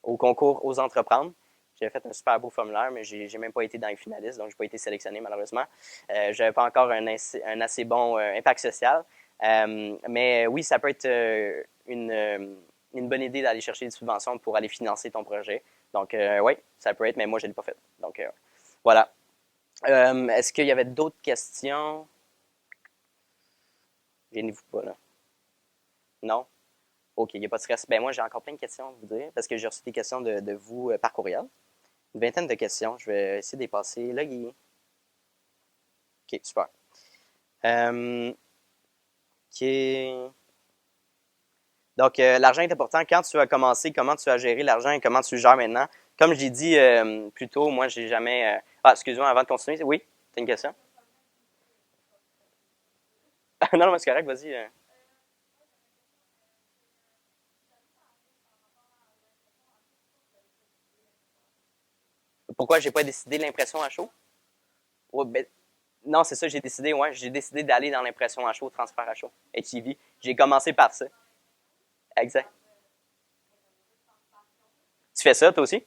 au concours Aux Entreprendre. J'avais fait un super beau formulaire, mais je n'ai même pas été dans les finalistes, donc je n'ai pas été sélectionné malheureusement. Je n'avais pas encore un assez bon impact social. Mais oui, ça peut être une bonne idée d'aller chercher des subventions pour aller financer ton projet. Donc, oui, ça peut être, mais moi, je ne l'ai pas fait. Donc, voilà. Est-ce qu'il y avait d'autres questions? Gênez-vous pas, là. Non? OK, il n'y a pas de stress. Ben moi, j'ai encore plein de questions à vous dire parce que j'ai reçu des questions de vous par courriel. Une vingtaine de questions. Je vais essayer de les passer. Là, il est... OK, super. OK. Donc, l'argent est important. Quand tu as commencé, comment tu as géré l'argent et comment tu le gères maintenant? Comme je l'ai dit plus tôt, moi, j'ai jamais... Ah, excuse-moi, avant de continuer. Oui, tu as une question? Non, non, c'est correct, vas-y. Pourquoi j'ai pas décidé l'impression à chaud? Ouais, ben, non, c'est ça, j'ai décidé, ouais. J'ai décidé d'aller dans l'impression à chaud, transfert à chaud, HEV. J'ai commencé par ça. Exact. Tu fais ça, toi aussi?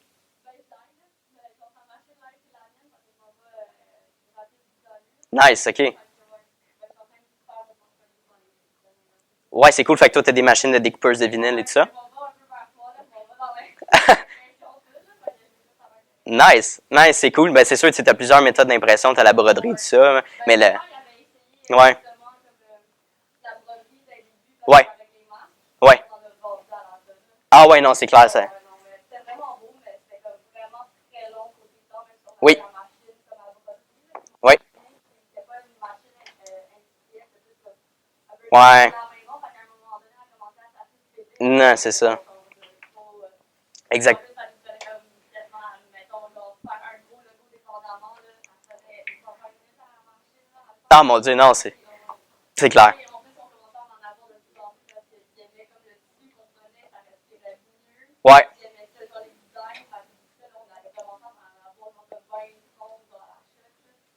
Nice, OK. Ouais, c'est cool. Fait que toi, tu as des machines de découpeurs de vinyle et tout ça. Nice, nice, c'est cool. Ben, c'est sûr que tu as plusieurs méthodes d'impression. Tu as la broderie, tout ça. Mais le. Ouais. Ouais. Ouais. Ah, ouais, non, c'est clair, ça. Oui. Oui. Ouais. Non, c'est ça. Exact. Ah, mon Dieu, non, c'est clair. Ouais.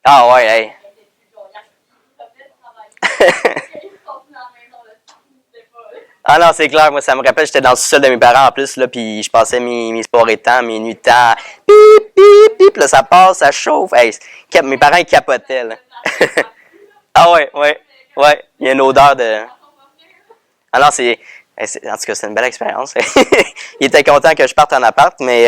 Ah, ouais, hey. Ah non, c'est clair. Moi, ça me rappelle, j'étais dans le sous-sol de mes parents en plus, là, puis je passais mes sports et temps, mes nuits de temps. Pip, pip, pip, là, ça passe, ça chauffe. Hey, mes parents, ils capotaient, là. Ah ouais, ouais, ouais. Il y a une odeur de... Ah non, en tout cas, c'est une belle expérience. Il était content que je parte en appart, mais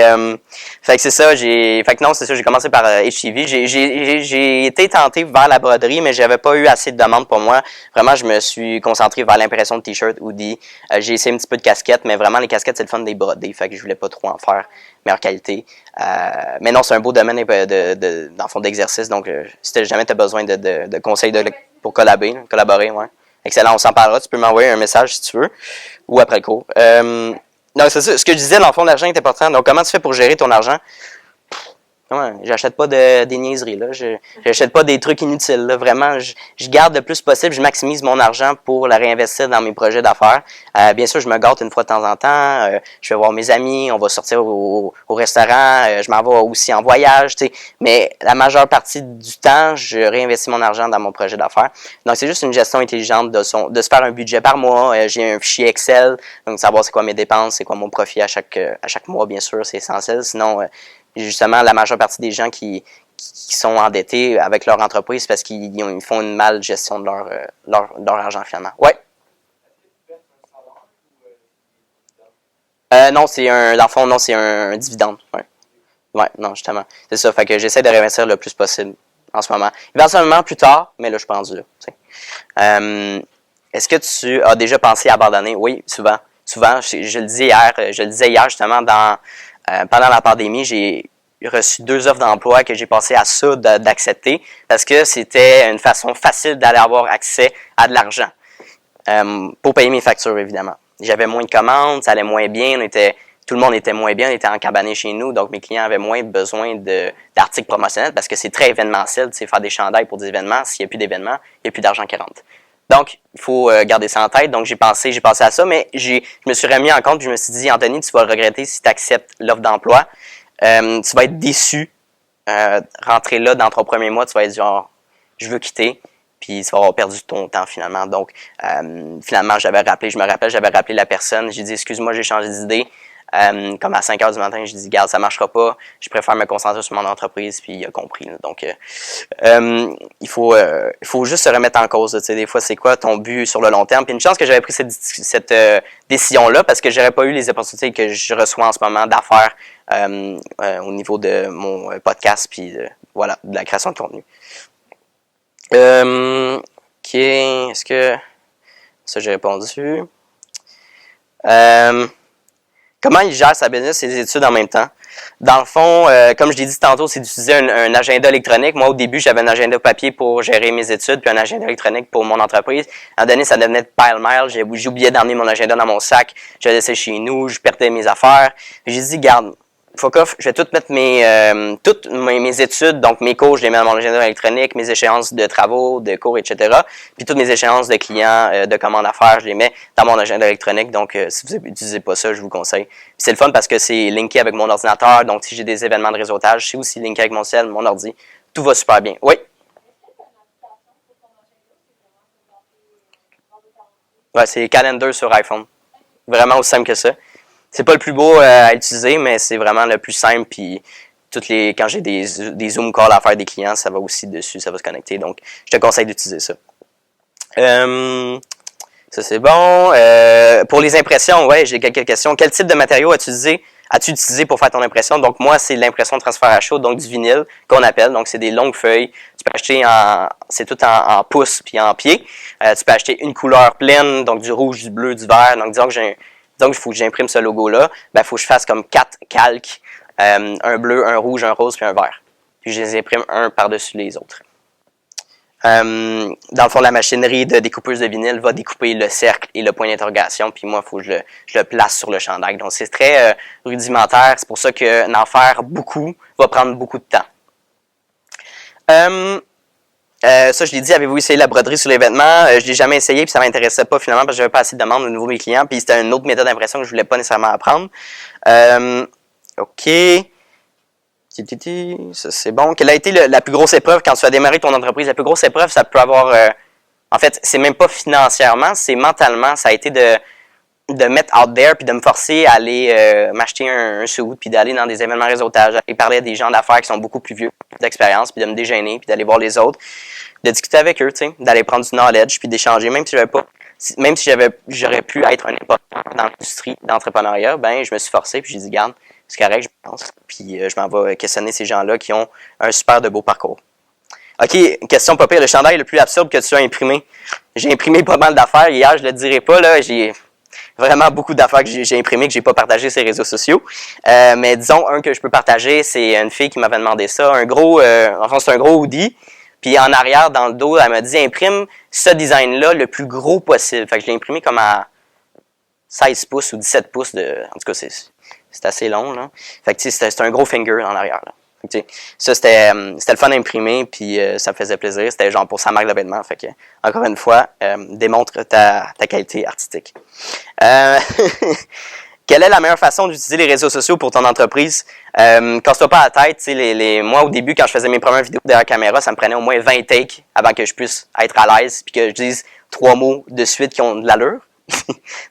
fait que c'est ça, fait que non, c'est ça, j'ai commencé par HEV. J'ai été tenté vers la broderie, mais j'avais pas eu assez de demandes pour moi. Vraiment, je me suis concentré vers l'impression de t-shirt, hoodie. J'ai essayé un petit peu de casquettes, mais vraiment, les casquettes, c'est le fun des brodés, fait que je voulais pas trop en faire meilleure qualité. Mais non, c'est un beau domaine dans le fond d'exercice, donc si jamais tu as besoin de conseils pour collaborer, ouais. Excellent, on s'en parlera. Tu peux m'envoyer un message si tu veux, ou après le cours. Non, c'est ça. Ce que je disais, dans le fond, l'argent est important. Donc, comment tu fais pour gérer ton argent? Ouais, j'achète pas des niaiseries, là. J'achète pas des trucs inutiles, là. Vraiment, je garde le plus possible. Je maximise mon argent pour la réinvestir dans mes projets d'affaires. Bien sûr, je me gâte une fois de temps en temps. Je vais voir mes amis. On va sortir au restaurant. Je m'en vais aussi en voyage, tu sais. Mais la majeure partie du temps, je réinvestis mon argent dans mon projet d'affaires. Donc, c'est juste une gestion intelligente de se faire un budget par mois. J'ai un fichier Excel. Donc, savoir c'est quoi mes dépenses, c'est quoi mon profit à chaque mois, bien sûr, c'est essentiel. Sinon, justement, la majeure partie des gens qui sont endettés avec leur entreprise parce qu'ils font une mal gestion de leur argent finalement. Ouais. Non, dans le fond, non, c'est un dividende. Ouais. Ouais, non, justement. C'est ça. Fait que j'essaie de réinvestir le plus possible en ce moment. Éventuellement plus tard, mais là, je suis pas rendu là. Est-ce que tu as déjà pensé à abandonner? Oui, souvent. Souvent, je le disais hier justement pendant la pandémie, j'ai reçu 2 offres d'emploi que j'ai passé à ça d'accepter parce que c'était une façon facile d'aller avoir accès à de l'argent pour payer mes factures, évidemment. J'avais moins de commandes, ça allait moins bien, tout le monde était moins bien, on était encabanés chez nous, donc mes clients avaient moins besoin d'articles promotionnels parce que c'est très événementiel, tu sais, faire des chandails pour des événements, s'il n'y a plus d'événements, il n'y a plus d'argent qui rentre. Donc, il faut garder ça en tête. Donc, j'ai pensé à ça, mais je me suis remis en compte, puis je me suis dit, Anthony, tu vas le regretter si tu acceptes l'offre d'emploi. Tu vas être déçu. Rentrer là dans ton premier mois, tu vas être genre, je veux quitter, puis tu vas avoir perdu ton temps finalement. Donc, finalement, j'avais rappelé la personne, j'ai dit, excuse-moi, j'ai changé d'idée. Comme à 5 heures du matin, je dis, regarde, ça marchera pas, je préfère me concentrer sur mon entreprise, puis il a compris. Là. Donc, il faut juste se remettre en cause. Tu sais, des fois, c'est quoi ton but sur le long terme? Puis une chance que j'avais pris cette décision-là, parce que j'aurais pas eu les opportunités que je reçois en ce moment d'affaires au niveau de mon podcast, puis voilà, de la création de contenu. OK, est-ce que ça j'ai répondu? Comment il gère sa business et ses études en même temps? Dans le fond, comme je l'ai dit tantôt, c'est d'utiliser un agenda électronique. Moi, au début, j'avais un agenda papier pour gérer mes études, puis un agenda électronique pour mon entreprise. À un moment donné, ça devenait pile-mile. J'oubliais d'emmener mon agenda dans mon sac. Je le laissais chez nous, je perdais mes affaires. J'ai dit, garde, fuck off, je vais tout mettre toutes mes études, donc mes cours, je les mets dans mon agenda électronique, mes échéances de travaux, de cours, etc. Puis toutes mes échéances de clients, de commandes à faire, je les mets dans mon agenda électronique. Donc, si vous n'utilisez pas ça, je vous conseille. Puis c'est le fun parce que c'est linké avec mon ordinateur. Donc, si j'ai des événements de réseautage, c'est aussi linké avec mon cell, mon ordi. Tout va super bien. Oui? Ouais, c'est Calendar sur iPhone. Vraiment aussi simple que ça. C'est pas le plus beau à utiliser, mais c'est vraiment le plus simple. Puis quand j'ai des Zoom calls à faire des clients, ça va aussi dessus, ça va se connecter. Donc, je te conseille d'utiliser ça. Ça c'est bon. Pour les impressions, ouais, j'ai quelques questions. Quel type de matériaux as-tu utilisé pour faire ton impression? Donc, moi, c'est l'impression de transfert à chaud, donc du vinyle qu'on appelle. Donc, c'est des longues feuilles. Tu peux acheter c'est tout en pouces puis en pieds. Tu peux acheter une couleur pleine, donc du rouge, du bleu, du vert. Donc, disons qu'il faut que j'imprime ce logo-là, il faut que je fasse comme 4 calques, un bleu, un rouge, un rose, puis un vert. Puis je les imprime un par-dessus les autres. Dans le fond, la machinerie de découpeuse de vinyle va découper le cercle et le point d'interrogation, puis moi, il faut que je le place sur le chandail. Donc, c'est très rudimentaire. C'est pour ça que d'en faire beaucoup va prendre beaucoup de temps. Ça, je l'ai dit, avez-vous essayé la broderie sur les vêtements? Je l'ai jamais essayé, puis ça m'intéressait pas finalement parce que j'avais pas assez de demandes au niveau de mes clients, puis c'était une autre méthode d'impression que je voulais pas nécessairement apprendre. OK. Ça, c'est bon. Quelle a été la plus grosse épreuve quand tu as démarré ton entreprise? La plus grosse épreuve, ça peut avoir... en fait, c'est même pas financièrement, c'est mentalement. Ça a été de mettre out there puis de me forcer à aller m'acheter un suit puis d'aller dans des événements réseautage, aller parler à des gens d'affaires qui sont beaucoup plus vieux d'expérience puis de me déjeuner puis d'aller voir les autres, de discuter avec eux, tu sais, d'aller prendre du knowledge puis d'échanger, même si j'aurais pu être un important dans l'industrie d'entrepreneuriat, ben je me suis forcé puis j'ai dit garde, c'est correct, je pense, puis je m'en vais questionner ces gens-là qui ont un super de beau parcours. OK, question pas pire, le chandail le plus absurde que tu as imprimé. J'ai imprimé pas mal d'affaires hier, je le dirai pas là, j'ai vraiment beaucoup d'affaires que j'ai imprimées que j'ai pas partagées sur les réseaux sociaux. Mais disons, un que je peux partager, c'est une fille qui m'avait demandé ça. Enfin, c'est un gros hoodie. Puis en arrière, dans le dos, elle m'a dit, imprime ce design-là le plus gros possible. Fait que je l'ai imprimé comme à 16 pouces ou 17 pouces en tout cas, c'est assez long, là. Fait que c'était un gros finger en arrière, là. Ça, c'était le fun à imprimer, puis ça me faisait plaisir. C'était genre pour sa marque de vêtements. Fait que, encore une fois, démontre ta qualité artistique. Quelle est la meilleure façon d'utiliser les réseaux sociaux pour ton entreprise? Casse-toi pas la tête. Moi, au début, quand je faisais mes premières vidéos derrière la caméra, ça me prenait au moins 20 takes avant que je puisse être à l'aise, puis que je dise 3 mots de suite qui ont de l'allure.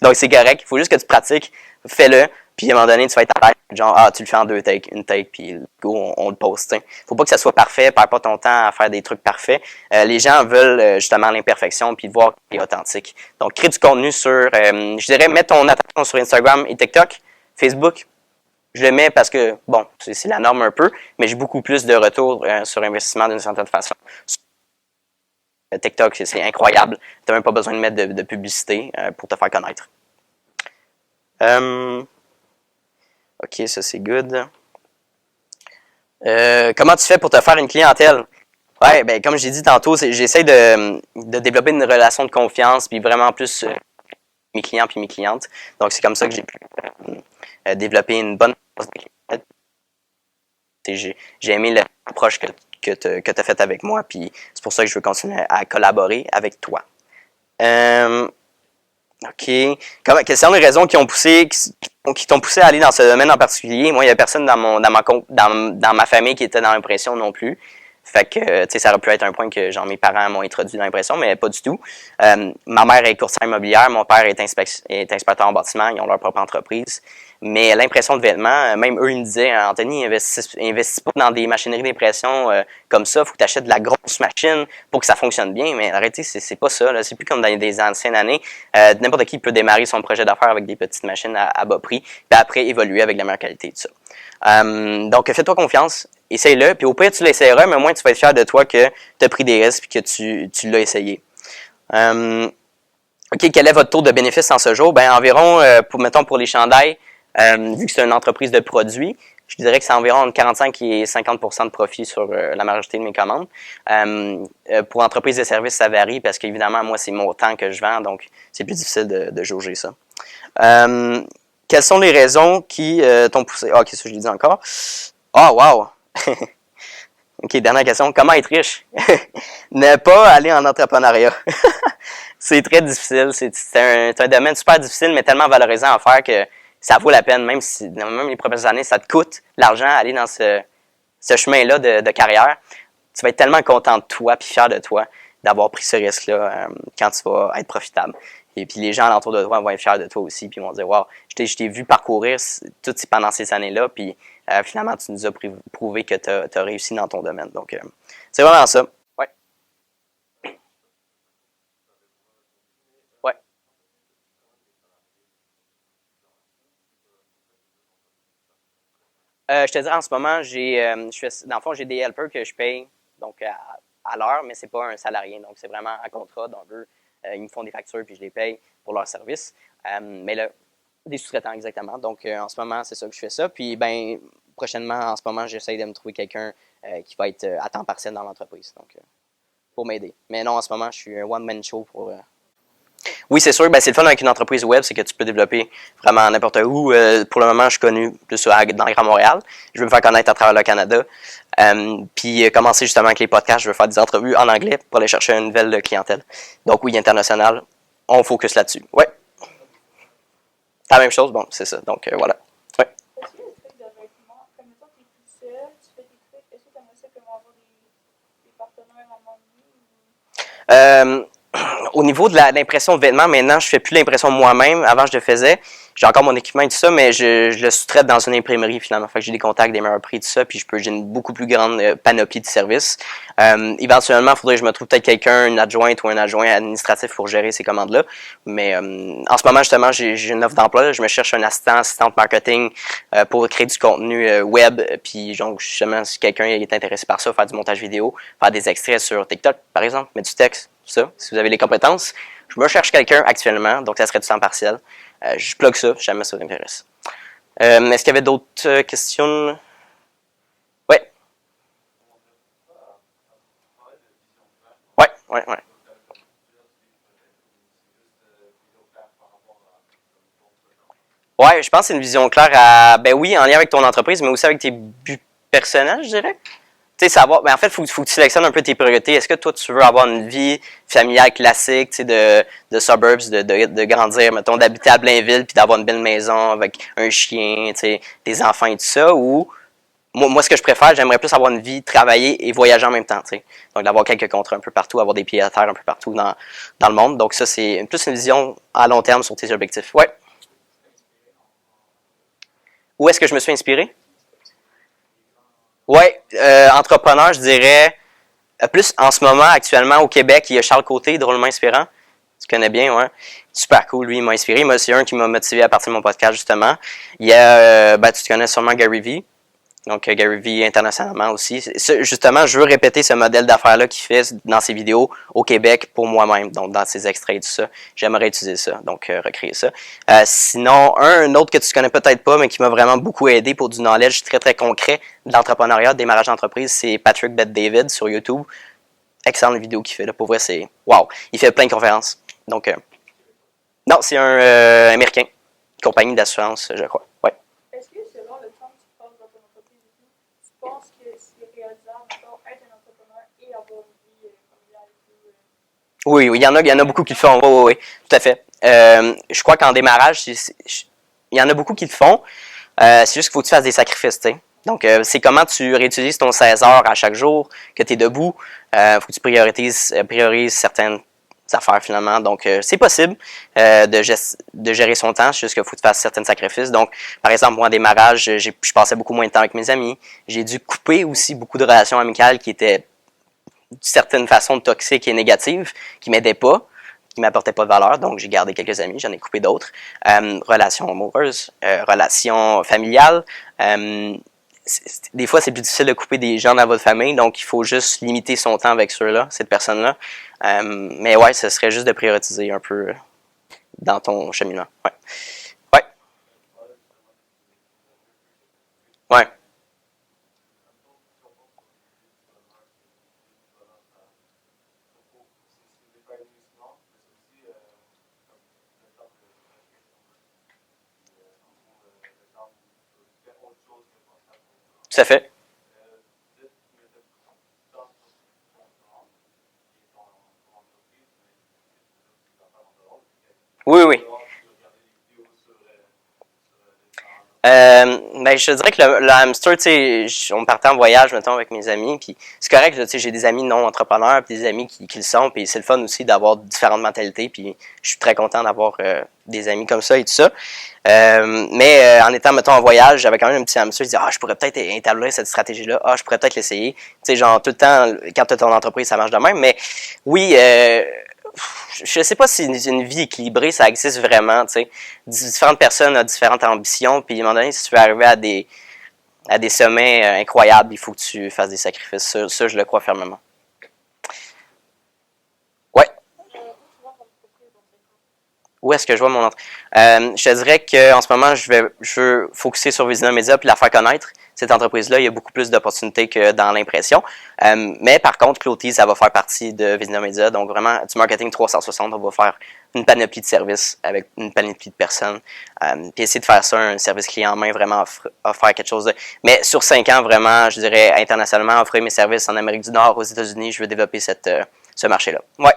Donc, c'est correct. Il faut juste que tu pratiques. Fais-le. Puis à un moment donné, tu vas être à l'aise, genre, tu le fais en 2 takes, une take, puis go, on le poste. Faut pas que ça soit parfait, perds pas ton temps à faire des trucs parfaits. Les gens veulent justement l'imperfection, puis voir qu'il est authentique. Donc, crée du contenu sur, je dirais, mets ton attention sur Instagram et TikTok, Facebook. Je le mets parce que, bon, c'est la norme un peu, mais j'ai beaucoup plus de retours sur investissement d'une certaine façon. TikTok, c'est incroyable. Tu n'as même pas besoin de mettre de publicité pour te faire connaître. OK, ça c'est good. Comment tu fais pour te faire une clientèle? Ouais, ben comme j'ai dit tantôt, j'essaie de développer une relation de confiance, puis vraiment plus mes clients puis mes clientes. Donc c'est comme ça que j'ai pu développer une bonne clientèle. J'ai aimé l'approche que tu as faite avec moi, puis c'est pour ça que je veux continuer à collaborer avec toi. OK. Quelles sont les raisons qui t'ont poussé à aller dans ce domaine en particulier? Moi, il n'y a personne dans ma famille qui était dans l'impression non plus. Fait que, tu sais, ça aurait pu être un point que, genre, mes parents m'ont introduit dans l'impression, mais pas du tout. Ma mère est courtière immobilière, mon père est inspecteur en bâtiment, ils ont leur propre entreprise. Mais l'impression de vêtements, même eux, ils me disaient, Anthony, investis pas dans des machineries d'impression comme ça, faut que tu achètes de la grosse machine pour que ça fonctionne bien. Mais arrêtez, c'est pas ça, là. C'est plus comme dans des anciennes années. N'importe qui peut démarrer son projet d'affaires avec des petites machines à bas prix, puis après évoluer avec la meilleure qualité et tout ça. Donc, fais-toi confiance, essaye-le, puis au pire, tu l'essayeras, mais au moins, tu vas être fier de toi que tu as pris des risques et que tu l'as essayé. OK, quel est votre taux de bénéfice en ce jour? Ben environ, mettons pour les chandails, vu que c'est une entreprise de produits, je dirais que c'est environ entre 45 et 50 % de profit sur la majorité de mes commandes. Pour entreprise de services, ça varie parce qu'évidemment, moi, c'est mon temps que je vends, donc c'est plus difficile de jauger ça. Quelles sont les raisons qui t'ont poussé? Ah, OK, ça, je l'ai dit encore. Ah, wow! OK, dernière question. Comment être riche? Ne pas aller en entrepreneuriat. C'est très difficile. C'est un domaine super difficile, mais tellement valorisant à faire que ça vaut la peine, même les premières années, ça te coûte l'argent à aller dans ce chemin-là de carrière. Tu vas être tellement content de toi puis fier de toi d'avoir pris ce risque-là quand tu vas être profitable. Et puis les gens alentour de toi vont être fiers de toi aussi, puis ils vont dire « Wow, je t'ai vu parcourir pendant ces années-là, puis finalement, tu nous as prouvé que tu as réussi dans ton domaine. » Donc, c'est vraiment ça. Ouais. Ouais. Je te dis, en ce moment, dans le fond, j'ai des helpers que je paye donc à l'heure, mais c'est pas un salarié, donc c'est vraiment un contrat d'un peu. Ils me font des factures puis je les paye pour leur service. Mais là, des sous-traitants exactement. Donc, en ce moment, c'est ça que je fais ça. Puis, ben, prochainement, en ce moment, j'essaie de me trouver quelqu'un qui va être à temps partiel dans l'entreprise. Donc, pour m'aider. Mais non, en ce moment, je suis un one-man show pour. Oui, c'est sûr. Ben, c'est le fun avec une entreprise web, c'est que tu peux développer vraiment n'importe où. Pour le moment, je suis connu plus dans le Grand Montréal. Je veux me faire connaître à travers le Canada. Puis commencer justement avec les podcasts. Je veux faire des entrevues en anglais pour aller chercher une nouvelle clientèle. Donc oui, international, on focus là-dessus. Ouais. C'est la même chose, bon, c'est ça. Donc voilà. Ouais. Est-ce que le truc de vêtements, comme mettons que tu es tout seul, tu fais des trucs, est-ce que tu aimerais ça comme avoir des partenaires à un moment donné? Au niveau de l'impression de vêtements, maintenant, je fais plus l'impression moi-même. Avant, je le faisais. J'ai encore mon équipement et tout ça, mais je le sous-traite dans une imprimerie, finalement. Fait que j'ai des contacts, des meilleurs prix, tout ça, puis j'ai une beaucoup plus grande panoplie de services. Éventuellement, il faudrait que je me trouve peut-être quelqu'un, une adjointe ou un adjoint administratif pour gérer ces commandes-là. Mais en ce moment, justement, j'ai une offre d'emploi. Je me cherche un assistante marketing pour créer du contenu web. Puis, donc, justement, si quelqu'un est intéressé par ça, faire du montage vidéo, faire des extraits sur TikTok, par exemple, mettre du texte, tout ça, si vous avez les compétences. Je me cherche quelqu'un actuellement, donc ça serait du temps partiel. Je plug ça, si jamais ça vous intéresse. Est-ce qu'il y avait d'autres questions? Oui. Ouais. Ouais, je pense que c'est une vision claire ben oui, en lien avec ton entreprise, mais aussi avec tes buts personnels, je dirais. Tu sais, savoir, ben en fait, faut que tu sélectionnes un peu tes priorités. Est-ce que toi, tu veux avoir une vie familiale classique, tu sais, de suburbs, de grandir, mettons, d'habiter à Blainville, puis d'avoir une belle maison avec un chien, tu sais, des enfants et tout ça, ou moi, ce que je préfère, j'aimerais plus avoir une vie, travailler et voyager en même temps, tu sais. Donc, d'avoir quelques contrats un peu partout, avoir des pieds à terre un peu partout dans le monde. Donc, ça, c'est plus une vision à long terme sur tes objectifs. Ouais. Où est-ce que je me suis inspiré? Oui, entrepreneur, je dirais, plus en ce moment, actuellement, au Québec, il y a Charles Côté, Drôlement Inspirant. Tu connais bien, ouais. Super cool, lui, il m'a inspiré. Moi, c'est un qui m'a motivé à partir de mon podcast, justement. Il y a, tu connais sûrement Gary Vee. Donc, Gary Vee internationalement aussi. Justement, je veux répéter ce modèle d'affaires-là qu'il fait dans ses vidéos au Québec pour moi-même. Donc, dans ses extraits et tout ça. J'aimerais utiliser ça. Donc, recréer ça. Sinon, un autre que tu connais peut-être pas, mais qui m'a vraiment beaucoup aidé pour du knowledge très, très concret de l'entrepreneuriat, de démarrage d'entreprise, c'est Patrick Bet-David sur YouTube. Excellente vidéo qu'il fait, là. Pour vrai, c'est wow. Il fait plein de conférences. Donc, non, c'est un Américain. Compagnie d'assurance, je crois. Ouais. Est-ce que selon le temps que tu passes dans ton entreprise et tout, tu penses que c'est réalisable, mettons, être un entrepreneur et avoir une vie familiale et tout? Oui, il y en a beaucoup qui le font. Oui, tout à fait. Je crois qu'en démarrage, il y en a beaucoup qui le font. C'est juste qu'il faut que tu fasses des sacrifices, tu sais. Donc, c'est comment tu réutilises ton 16 heures à chaque jour, que tu es debout. Faut que tu priorises certaines affaires, finalement. Donc, c'est possible de gérer son temps, c'est juste qu'il faut que tu fasses certains sacrifices. Donc, par exemple, moi, en démarrage, je passais beaucoup moins de temps avec mes amis. J'ai dû couper aussi beaucoup de relations amicales qui étaient d'une certaine façon toxiques et négatives, qui m'aidaient pas, qui m'apportaient pas de valeur. Donc, j'ai gardé quelques amis, j'en ai coupé d'autres. Relations amoureuses, relations familiales. Des fois, c'est plus difficile de couper des gens dans votre famille, donc il faut juste limiter son temps avec ceux-là, cette personne-là. Mais ouais, ce serait juste de prioriser un peu dans ton cheminement. Ouais. Ouais. Ouais. Tout à fait. Oui, oui. Ben, je te dirais que le hamster, tu sais, on partait en voyage, mettons, avec mes amis, puis c'est correct, tu sais, j'ai des amis non entrepreneurs, puis des amis qui le sont, puis c'est le fun aussi d'avoir différentes mentalités, puis je suis très content d'avoir des amis comme ça et tout ça. Mais en étant, mettons, en voyage, j'avais quand même un petit hamster, je disais, je pourrais peut-être établir cette stratégie-là, je pourrais peut-être l'essayer. Tu sais, genre, tout le temps, quand tu as ton entreprise, ça marche de même, mais oui, je sais pas si une vie équilibrée, ça existe vraiment, tu sais. Différentes personnes ont différentes ambitions, puis à un moment donné, si tu veux arriver à des sommets incroyables, il faut que tu fasses des sacrifices. Ça, je le crois fermement. Ouais. Où est-ce que je vois mon entreprise? Je te dirais qu'en ce moment, je veux focuser sur Vizina Media puis la faire connaître. Cette entreprise-là, il y a beaucoup plus d'opportunités que dans l'impression. Mais par contre, Clothies, ça va faire partie de Vizina Media. Donc vraiment, du marketing 360, on va faire une panoplie de services avec une panoplie de personnes. Puis essayer de faire ça, un service client en main, vraiment offrir quelque chose de... Mais sur 5 ans, vraiment, je dirais internationalement, offrir mes services en Amérique du Nord, aux États-Unis, je veux développer ce marché-là. Ouais.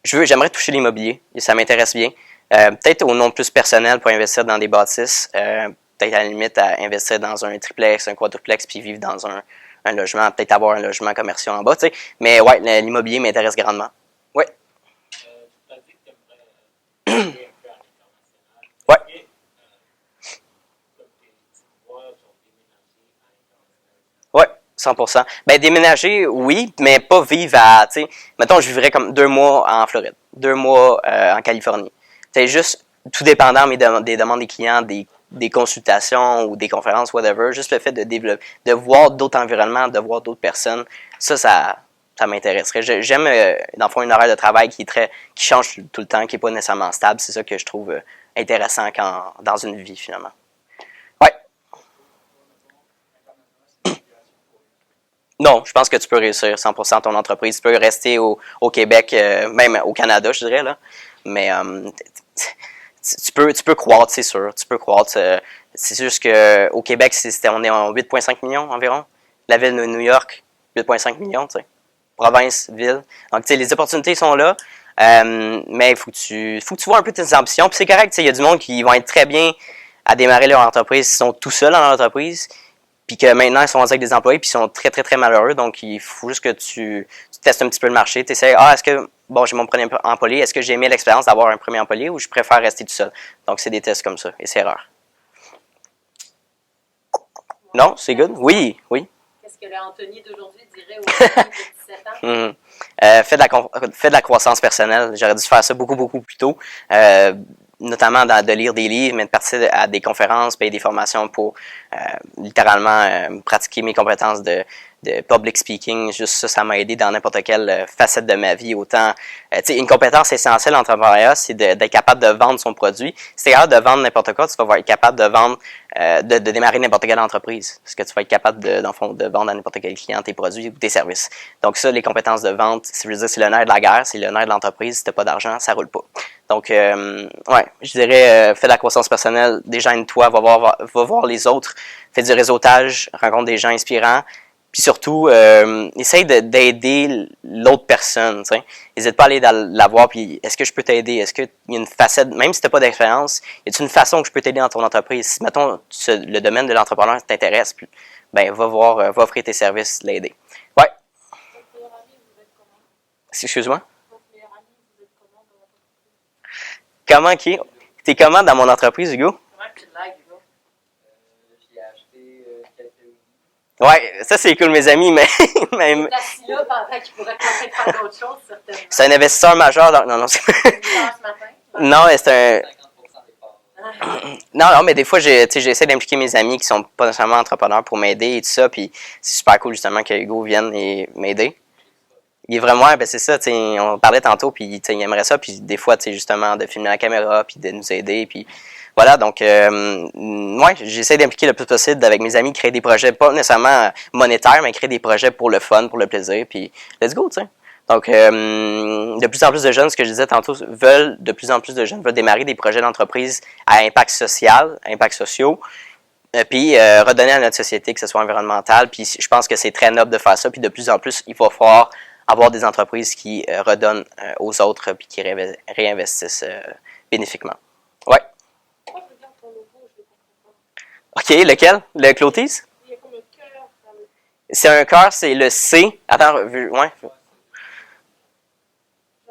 J'aimerais toucher l'immobilier, et ça m'intéresse bien. Peut-être au nom plus personnel pour investir dans des bâtisses, peut-être à la limite à investir dans un triplex, un quadruplex, puis vivre dans un logement, peut-être avoir un logement commercial en bas, tu sais. Mais ouais, l'immobilier m'intéresse grandement. Ouais. Tu as dit que tu aimerais un peu à l'international. Ouais. Et, comme tu vois, sur déménager à l'international. Ouais. 100%. Ben, déménager, oui, mais pas vivre à, tu sais, mettons, je vivrais comme 2 mois en Floride, 2 mois en Californie. C'est juste, tout dépendant des demandes des clients, des consultations ou des conférences, whatever, juste le fait de développer, de voir d'autres environnements, de voir d'autres personnes, ça m'intéresserait. J'aime, dans le fond, une horaire de travail qui change tout le temps, qui n'est pas nécessairement stable. C'est ça que je trouve intéressant dans une vie, finalement. Ouais. Non, je pense que tu peux réussir 100% ton entreprise. Tu peux rester au Québec, même au Canada, je dirais, là. Mais tu peux croître, c'est sûr. Tu peux croître. C'est juste qu'au Québec, on est en 8,5 millions environ. La ville de New York, 8,5 millions, tu sais. Province, ville. Donc, tu sais, les opportunités sont là. Mais il faut que tu vois un peu tes ambitions. Puis c'est correct, tu sais, il y a du monde qui vont être très bien à démarrer leur entreprise, ils sont tout seuls dans leur entreprise. Puis que maintenant, ils sont rendus avec des employés, puis ils sont très, très, très malheureux. Donc, il faut juste que tu testes un petit peu le marché. Tu essaies, est-ce que, j'ai mon premier employé, est-ce que j'ai aimé l'expérience d'avoir un premier employé ou je préfère rester tout seul? Donc, c'est des tests comme ça, et c'est rare. Non, c'est good? Oui. Qu'est-ce que l'Anthony d'aujourd'hui dirait aux jeunes de 17 ans? Fais de la croissance personnelle. J'aurais dû faire ça beaucoup, beaucoup plus tôt. Notamment de lire des livres, mais de partir à des conférences, payer des formations pour littéralement pratiquer mes compétences de public speaking. Juste ça m'a aidé dans n'importe quelle facette de ma vie. Autant, tu sais, une compétence essentielle en entrepreneuriat, c'est d'être capable de vendre son produit. Si tu es capable de vendre n'importe quoi, tu vas être capable de vendre, de démarrer n'importe quelle entreprise. Parce que tu vas être capable de vendre à n'importe quel client tes produits ou tes services. Donc ça, les compétences de vente, c'est le nerf de la guerre, c'est le nerf de l'entreprise. Si tu n'as pas d'argent, ça roule pas. Donc, je dirais, fais de la croissance personnelle, déjeune-toi, va voir les autres, fais du réseautage, rencontre des gens inspirants, puis surtout, essaye d'aider l'autre personne, tu sais. N'hésite pas à aller la voir, puis est-ce que je peux t'aider? Est-ce qu'il y a une facette, même si tu n'as pas d'expérience, y a-t-il une façon que je peux t'aider dans ton entreprise? Si, mettons, le domaine de l'entrepreneur t'intéresse, ben, va offrir tes services, l'aider. Ouais. Votre meilleur ami, vous êtes comment? Excuse-moi? Votre meilleur ami, vous êtes comment dans votre entreprise? Comment qui? T'es comment dans mon entreprise, Hugo? Comment tu l'aides, Hugo? J'ai acheté quelques Ouais, ça c'est cool, mes amis, mais T'es assis là pendant qu'il pourrait peut-être faire d'autres choses, certainement. c'est un investisseur majeur. Non, Tu dors ce matin? non, c'est un. 50% des parts. Non, mais des fois, j'essaie d'impliquer mes amis qui sont pas nécessairement entrepreneurs pour m'aider et tout ça, puis c'est super cool justement que Hugo vienne et m'aider. Il est vraiment, ben c'est ça, on parlait tantôt, puis il aimerait ça, puis des fois, justement, de filmer la caméra, puis de nous aider, puis voilà, donc, ouais, j'essaie d'impliquer le plus possible avec mes amis, créer des projets, pas nécessairement monétaires, mais créer des projets pour le fun, pour le plaisir, puis let's go, tu sais. Donc, de plus en plus de jeunes, ce que je disais tantôt, de plus en plus de jeunes veulent démarrer des projets d'entreprise à impact social, impact sociaux, puis redonner à notre société, que ce soit environnemental, puis je pense que c'est très noble de faire ça, puis de plus en plus, il va falloir avoir des entreprises qui redonnent aux autres puis qui réinvestissent bénéfiquement. Ouais. Moi, je regarde ton logo, je le comprends pas. OK, lequel? Le Clotis? Il y a comme un cœur dans le... C'est un cœur, c'est le C. Attends, ouais.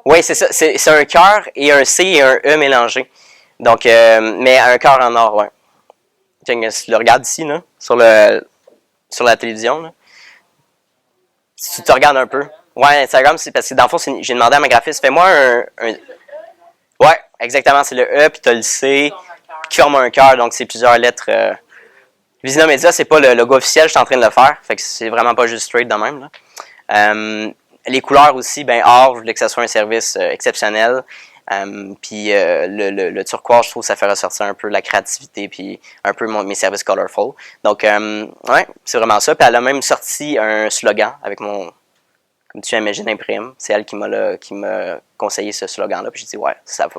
Oui, c'est ça. C'est un cœur et un C et un E mélangés. Donc, mais un cœur en or, ouais. Tiens, si tu le regardes ici, là, sur la télévision, là. Si tu te regardes un peu. Ouais, Instagram, c'est parce que dans le fond, j'ai demandé à ma graphiste, fais-moi un... Ouais, exactement, c'est le E, puis tu as le C qui forme un cœur, donc c'est plusieurs lettres. Vizina Media, c'est pas le logo officiel, je suis en train de le faire, fait que c'est vraiment pas juste straight de même, là. Les couleurs aussi, ben or, je voulais que ça soit un service exceptionnel. Puis le turquoise, je trouve que ça fait ressortir un peu la créativité puis un peu mes services colorful. Donc, ouais, c'est vraiment ça. Puis elle a même sorti un slogan avec mon... Comme tu imagines, imprime. C'est elle qui m'a conseillé ce slogan-là. Puis j'ai dit, ouais, ça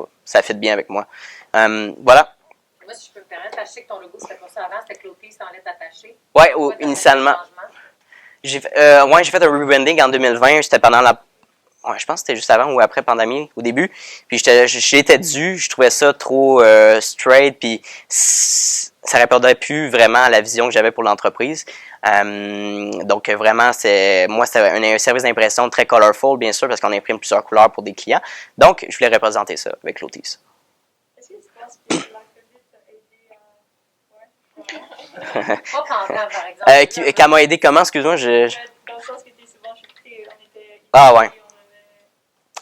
fit bien avec moi. Voilà. Moi, si je peux me permettre, je sais que ton logo, c'était pas ça avant, c'était Clotis sans lettres attachées. Ouais, initialement. J'ai fait un rebranding en 2020. C'était pendant la... Ouais, je pense que c'était juste avant ou après pandémie, au début. Puis j'étais dû, je trouvais ça trop straight, puis ça répondait plus vraiment à la vision que j'avais pour l'entreprise. Donc vraiment, c'était un service d'impression très colorful, bien sûr, parce qu'on imprime plusieurs couleurs pour des clients. Donc, je voulais représenter ça avec Clotis. Est-ce que tu penses que la COVID t'a aidé à... Ouais. Pas pendant, par exemple. Qu'elle m'a aidé comment, excuse-moi? Dans le sens que t'es souvent shifté, on était... Ah ouais.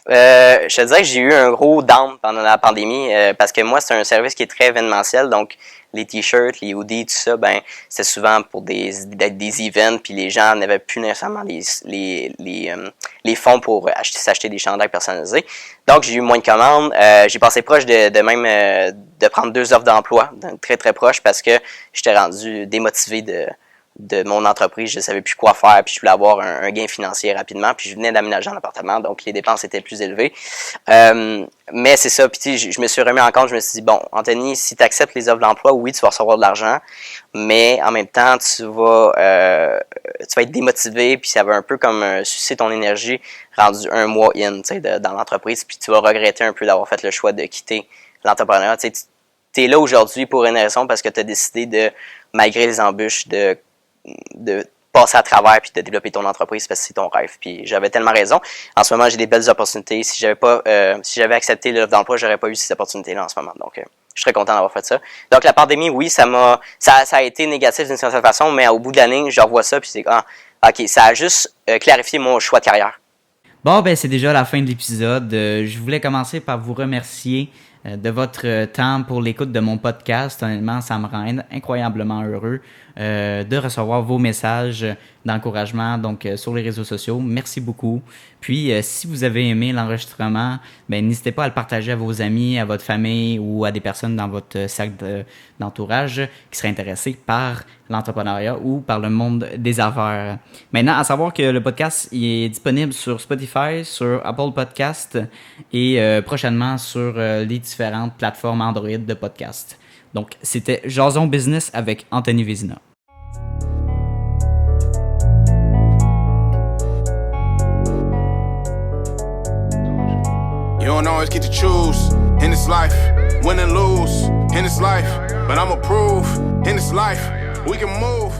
Je te dirais que j'ai eu un gros down pendant la pandémie parce que moi, c'est un service qui est très événementiel. Donc, les t-shirts, les hoodies, tout ça, ben c'était souvent pour des events, puis les gens n'avaient plus nécessairement les fonds pour s'acheter des chandails personnalisés. Donc, j'ai eu moins de commandes. J'ai passé proche de prendre 2 offres d'emploi, très, très proche, parce que j'étais rendu démotivé de mon entreprise, je ne savais plus quoi faire, puis je voulais avoir un gain financier rapidement, puis je venais d'aménager un appartement, donc les dépenses étaient plus élevées. Mais c'est ça, puis je me suis remis en compte, je me suis dit, bon, Anthony, si tu acceptes les offres d'emploi, oui, tu vas recevoir de l'argent, mais en même temps, tu vas être démotivé, puis ça va un peu comme sucer ton énergie rendu un mois in, dans l'entreprise, puis tu vas regretter un peu d'avoir fait le choix de quitter l'entrepreneuriat. Tu es là aujourd'hui pour une raison, parce que tu as décidé de, malgré les embûches, de passer à travers puis de développer ton entreprise parce que c'est ton rêve. Puis j'avais tellement raison. En ce moment, j'ai des belles opportunités. Si j'avais accepté l'offre d'emploi, j'aurais pas eu ces opportunités-là en ce moment. Donc, je serais content d'avoir fait ça. Donc, la pandémie, oui, ça a été négatif d'une certaine façon, mais au bout de l'année, je revois ça puis c'est OK, ça a juste clarifié mon choix de carrière. Bon, ben c'est déjà la fin de l'épisode. Je voulais commencer par vous remercier de votre temps pour l'écoute de mon podcast. Honnêtement, ça me rend incroyablement heureux de recevoir vos messages d'encouragement donc sur les réseaux sociaux. Merci beaucoup. Puis, si vous avez aimé l'enregistrement, ben n'hésitez pas à le partager à vos amis, à votre famille ou à des personnes dans votre cercle d'entourage qui seraient intéressés par l'entrepreneuriat ou par le monde des affaires. Maintenant, à savoir que le podcast il est disponible sur Spotify, sur Apple Podcast et prochainement sur les différentes plateformes Android de podcast. Donc, c'était Jason Business avec Anthony Vézina. You don't always get to choose in this life, win and lose in this life. But I'ma prove in this life we can move.